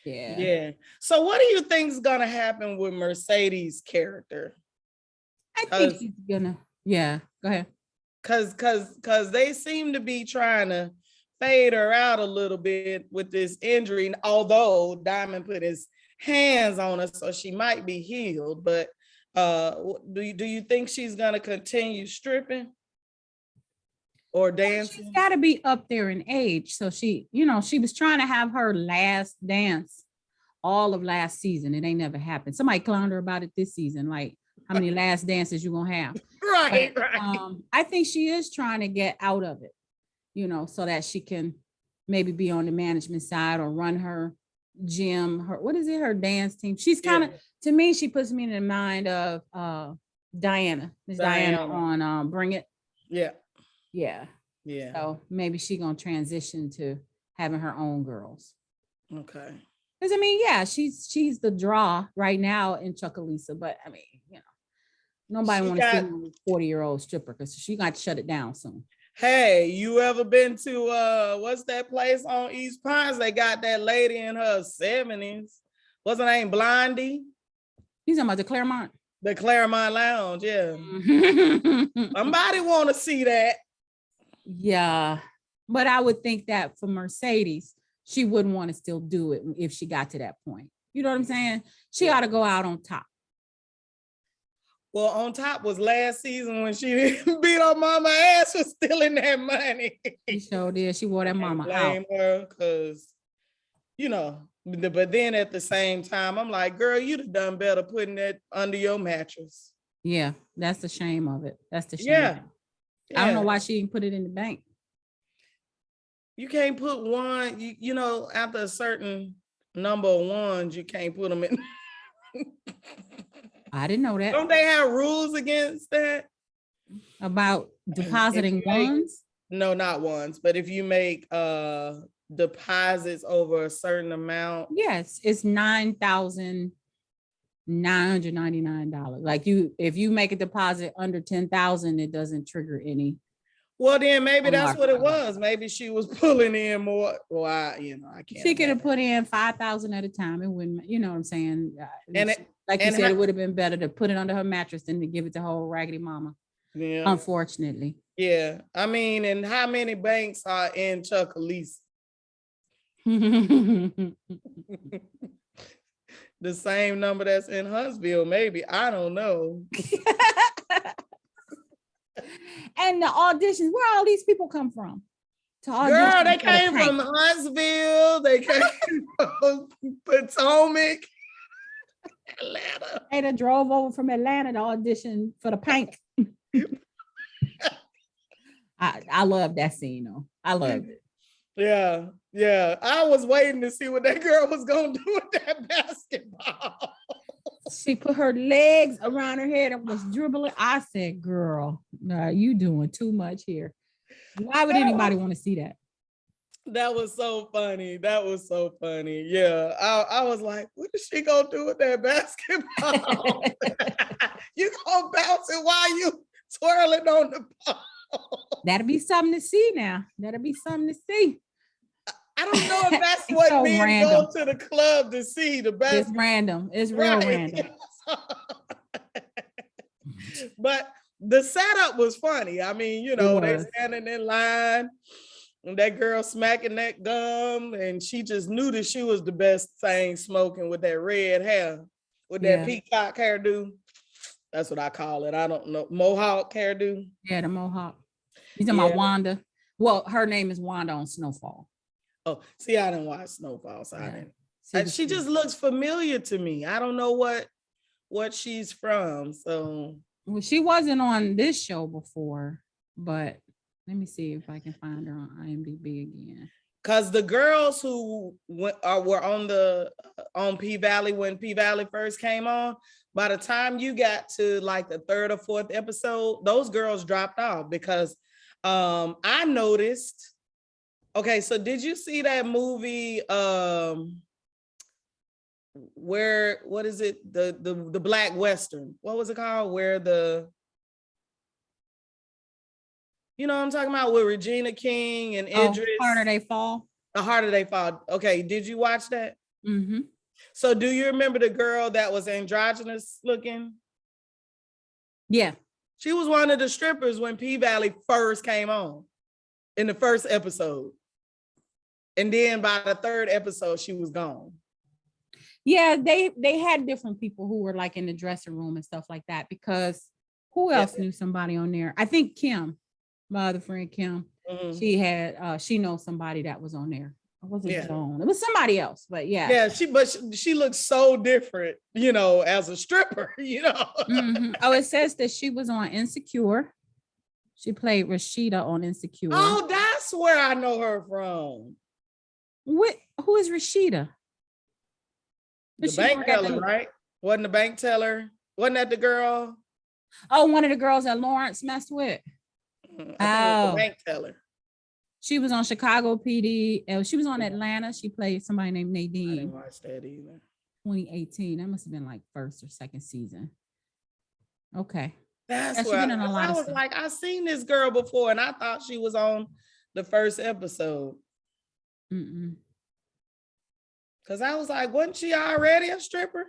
B: Yeah.
A: Yeah. So what do you think is gonna happen with Mercedes' character?
B: I think she's gonna. Yeah. Go ahead.
A: Cause they seem to be trying to fade her out a little bit with this injury, although Diamond put his hands on her, so she might be healed. But do you think she's gonna continue stripping or dancing?
B: She's got to be up there in age. So she was trying to have her last dance all of last season. It ain't never happened. Somebody clowned her about it this season. Like, how many last dances you gonna have?
A: Right,
B: But,
A: right.
B: I think she is trying to get out of it, so that she can maybe be on the management side or run her gym, her dance team. She's kind of, to me, she puts me in the mind of Diana. Miss Diana on Bring It.
A: Yeah.
B: Yeah.
A: Yeah.
B: So maybe she gonna transition to having her own girls.
A: Okay.
B: Because I mean, yeah, she's the draw right now in Chuckalissa, but I mean, nobody want to see a 40-year-old stripper because she got to shut it down soon.
A: Hey, you ever been to what's that place on East Pines? They got that lady in her 70s. What's her name? Blondie?
B: You talking about the Claremont?
A: The Claremont Lounge, yeah. Somebody want to see that.
B: Yeah. But I would think that for Mercedes, she wouldn't want to still do it if she got to that point. You know what I'm saying? She ought to go out on top.
A: Well, on top was last season when she beat her mama ass for stealing that money.
B: She sure did. She wore that mama
A: blame
B: out.
A: her because, but then at the same time, I'm like, girl, you'd have done better putting that under your mattress.
B: Yeah, that's the shame of it. That's the shame.
A: Yeah.
B: I don't know why she didn't put it in the bank.
A: You can't put one, after a certain number of ones, you can't put them in.
B: I didn't know that.
A: Don't they have rules against that?
B: About depositing ones?
A: No, not ones, but if you make deposits over a certain amount.
B: Yes, it's $9,999. Like if you make a deposit under 10,000, it doesn't trigger any.
A: Well, then maybe that's what it was. Maybe she was pulling in more. Well, I can't.
B: She could have put in 5,000 at a time. It wouldn't, you know what I'm saying? Like you said, it would have been better to put it under her mattress than to give it to her old raggedy mama.
A: Yeah.
B: Unfortunately.
A: Yeah. I mean, and how many banks are in Chuckalissa? The same number that's in Huntsville, maybe. I don't know.
B: And the auditions, where all these people come from?
A: Girl, they came from Huntsville. They came from Potomac, Atlanta.
B: They done drove over from Atlanta to audition for the Pank. I love that scene though. I loved it.
A: Yeah, yeah. I was waiting to see what that girl was gonna do with that basketball.
B: She put her legs around her head and was dribbling. I said, girl, nah, you doing too much here. Why would anybody want to see that?
A: That was so funny. That was so funny. Yeah. I was like, what is she gonna do with that basketball? You gonna bounce it while you twirling on the ball.
B: That'll be something to see now. That'll be something to see.
A: I don't know if that's what
B: so
A: men
B: random.
A: go to the club to see the basketball.
B: It's random. It's real random.
A: But the setup was funny. I mean, they standing in line And that girl smacking that gum, and she just knew that she was the best thing smoking with that red hair, with that
B: Yeah.
A: peacock hairdo. That's what I call it. I don't know. Mohawk hairdo.
B: Yeah, the Mohawk. You talking
A: Yeah.
B: about Wanda? Well, her name is Wanda on Snowfall.
A: Oh, see, I didn't watch Snowfall, so I
B: Yeah.
A: didn't.
B: See,
A: She just looks familiar to me. I don't know what she's from. So
B: well, she wasn't on this show before, but let me see if I can find her on IMDb again.
A: because the girls who were on P Valley when P Valley first came on, by the time you got to like the third or fourth episode, those girls dropped off because I noticed. Okay, so did you see that movie? Where what is it? The Black Western. What was it called? Where you know what I'm talking about, with Regina King and Idris.
B: Harder They Fall.
A: The Harder They Fall. Okay, did you watch that?
B: Mm-hmm.
A: So do you remember the girl that was androgynous looking?
B: Yeah.
A: She was one of the strippers when P Valley first came on in the first episode. And then by the third episode, she was gone.
B: Yeah, they had different people who were like in the dressing room and stuff like that, because who else knew somebody on there? I think Kim, my other friend Kim, she had she knows somebody that was on there. It wasn't Joan. It was somebody else, but yeah.
A: Yeah, she looks so different, you know, as a stripper, you know.
B: Oh, it says that she was on Insecure. She played Rashida on Insecure.
A: Oh, that's where I know her from.
B: Who is Rashida?
A: The bank teller, right? Wasn't the bank teller? Wasn't that the girl?
B: Oh, one of the girls that Lawrence messed with.
A: I think it was the bank teller.
B: She was on Chicago PD. She was on Atlanta. She played somebody named Nadine.
A: I didn't watch that either.
B: 2018. That must have been like first or second season. Okay.
A: That's where I was like, I've seen this girl before, and I thought she was on the first episode. Because I was like, wasn't she already a stripper?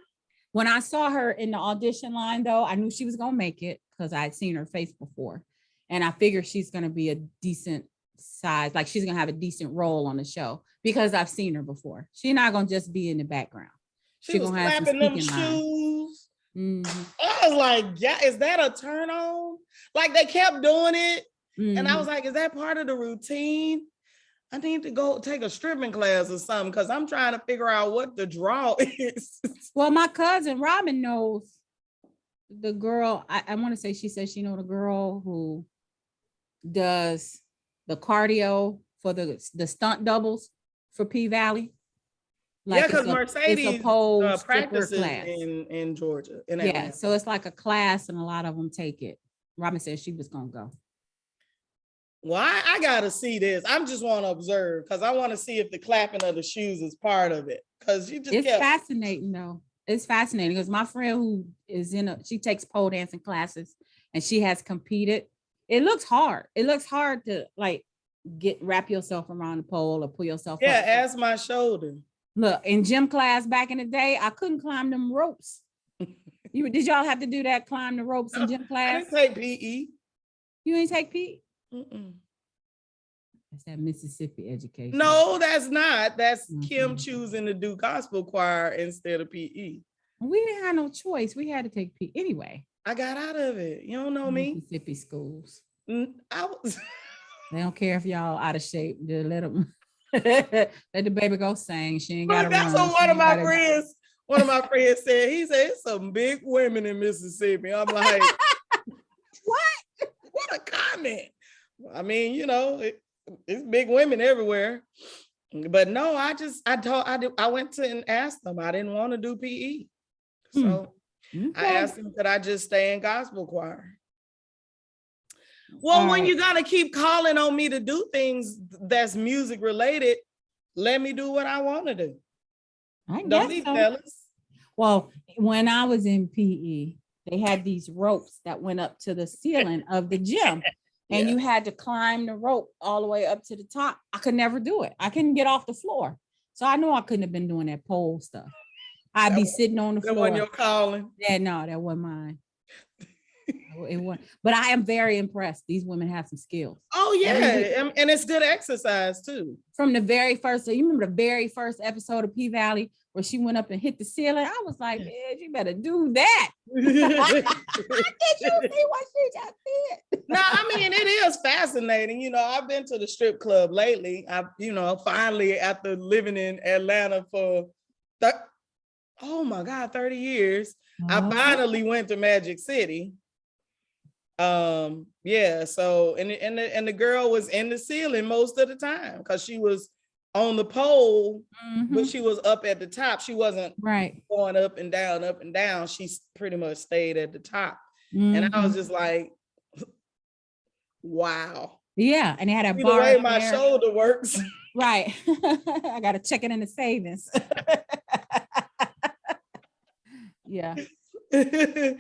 B: When I saw her in the audition line, though, I knew she was going to make it because I had seen her face before. And I figured she's going to be a decent size, like she's going to have a decent role on the show because I've seen her before. She's not going to just be in the background.
A: She was clapping them shoes. I was like, yeah, is that a turn on? Like they kept doing it. And I was like, is that part of the routine? I need to go take a stripping class or something because I'm trying to figure out what the draw is.
B: Well, my cousin Robin knows the girl. I want to say she says she know the girl who does the cardio for the stunt doubles for P Valley.
A: Like because Mercedes practices
B: class
A: in Georgia.
B: Yeah, so it's like a class and a lot of them take it. Robin said she was gonna go.
A: Well, I gotta see this. I just want to observe because I want to see if the clapping of the shoes is part of it. Because it's
B: fascinating though. It's fascinating because my friend who is she takes pole dancing classes and she has competed. It looks hard. It looks hard to like wrap yourself around the pole or pull yourself up.
A: Yeah, ask my shoulder.
B: Look, in gym class back in the day, I couldn't climb them ropes. Did y'all have to do that, climb the ropes in gym class?
A: I didn't take PE.
B: You ain't take PE? That's that Mississippi education.
A: No, that's not. That's Kim choosing to do gospel choir instead of PE.
B: We didn't have no choice. We had to take PE anyway.
A: I got out of it. You don't know me.
B: Mississippi schools.
A: I was.
B: They don't care if y'all out of shape. Just let them. Let the baby go sing. She ain't got to run.
A: That's what one of my friends said. He said, it's some big women in Mississippi. I'm like, what? What a comment. I mean, you know, it's big women everywhere. But no, I went to and asked them. I didn't want to do PE. So I asked them, could I just stay in gospel choir? Well, when you're gonna keep calling on me to do things that's music related, let me do what I want to do. Don't leave, fellas.
B: Well, when I was in PE, they had these ropes that went up to the ceiling of the gym, and you had to climb the rope all the way up to the top. I could never do it. I couldn't get off the floor, so I knew I couldn't have been doing that pole stuff. I'd be sitting on the floor.
A: That wasn't your calling.
B: Yeah, no, that wasn't mine. It was, but I am very impressed. These women have some skills.
A: Oh yeah,
B: Every week.
A: and it's good exercise too.
B: From the very first, so you remember the very first episode of P Valley where she went up and hit the ceiling? I was like, man, you better do that. Did you see what she just did?
A: No, I mean, it is fascinating. I've been to the strip club lately. Finally, after living in Atlanta for, oh my God, 30 years, I finally went to Magic City. Yeah, so, and the girl was in the ceiling most of the time because she was on the pole, but she was up at the top. She wasn't going up and down. She pretty much stayed at the top. And I was just like, wow.
B: Yeah, and it had a
A: See
B: bar.
A: The way my shoulder works.
B: Right. I gotta check it in the savings. Yeah. All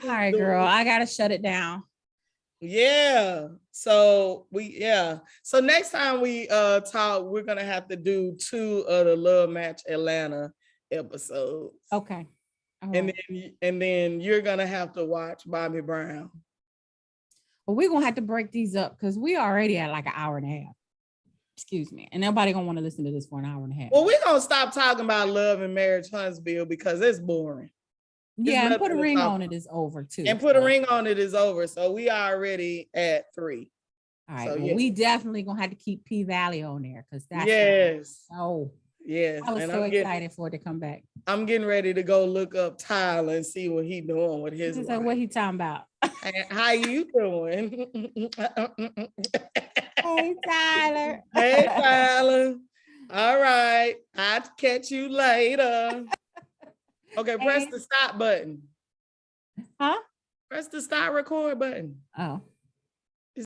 B: right, girl. I gotta shut it down.
A: Yeah. So So next time we talk, we're gonna have to do 2 of the Love Match Atlanta episodes.
B: Okay.
A: And then you're gonna have to watch Bobby Brown.
B: Well, we're gonna have to break these up because we already at like an hour and a half. Excuse me. And nobody gonna want to listen to this for an hour and a half.
A: Well, we're gonna stop talking about Love and Marriage Huntsville because it's boring.
B: Yeah, and Put a Ring on It is over too.
A: And Put a Ring on It is over. So we are already at 3.
B: All right. So, well, we definitely gonna have to keep P Valley on there because that's
A: yes.
B: Yes. I was so excited for it to come back.
A: I'm getting ready to go look up Tyler and see what he doing with his life.
B: What he talking about?
A: How you doing?
B: Hey, Tyler.
A: Hey, Tyler. All right. I'll catch you later. Okay, press the stop button.
B: Huh?
A: Press the stop record button.
B: Oh.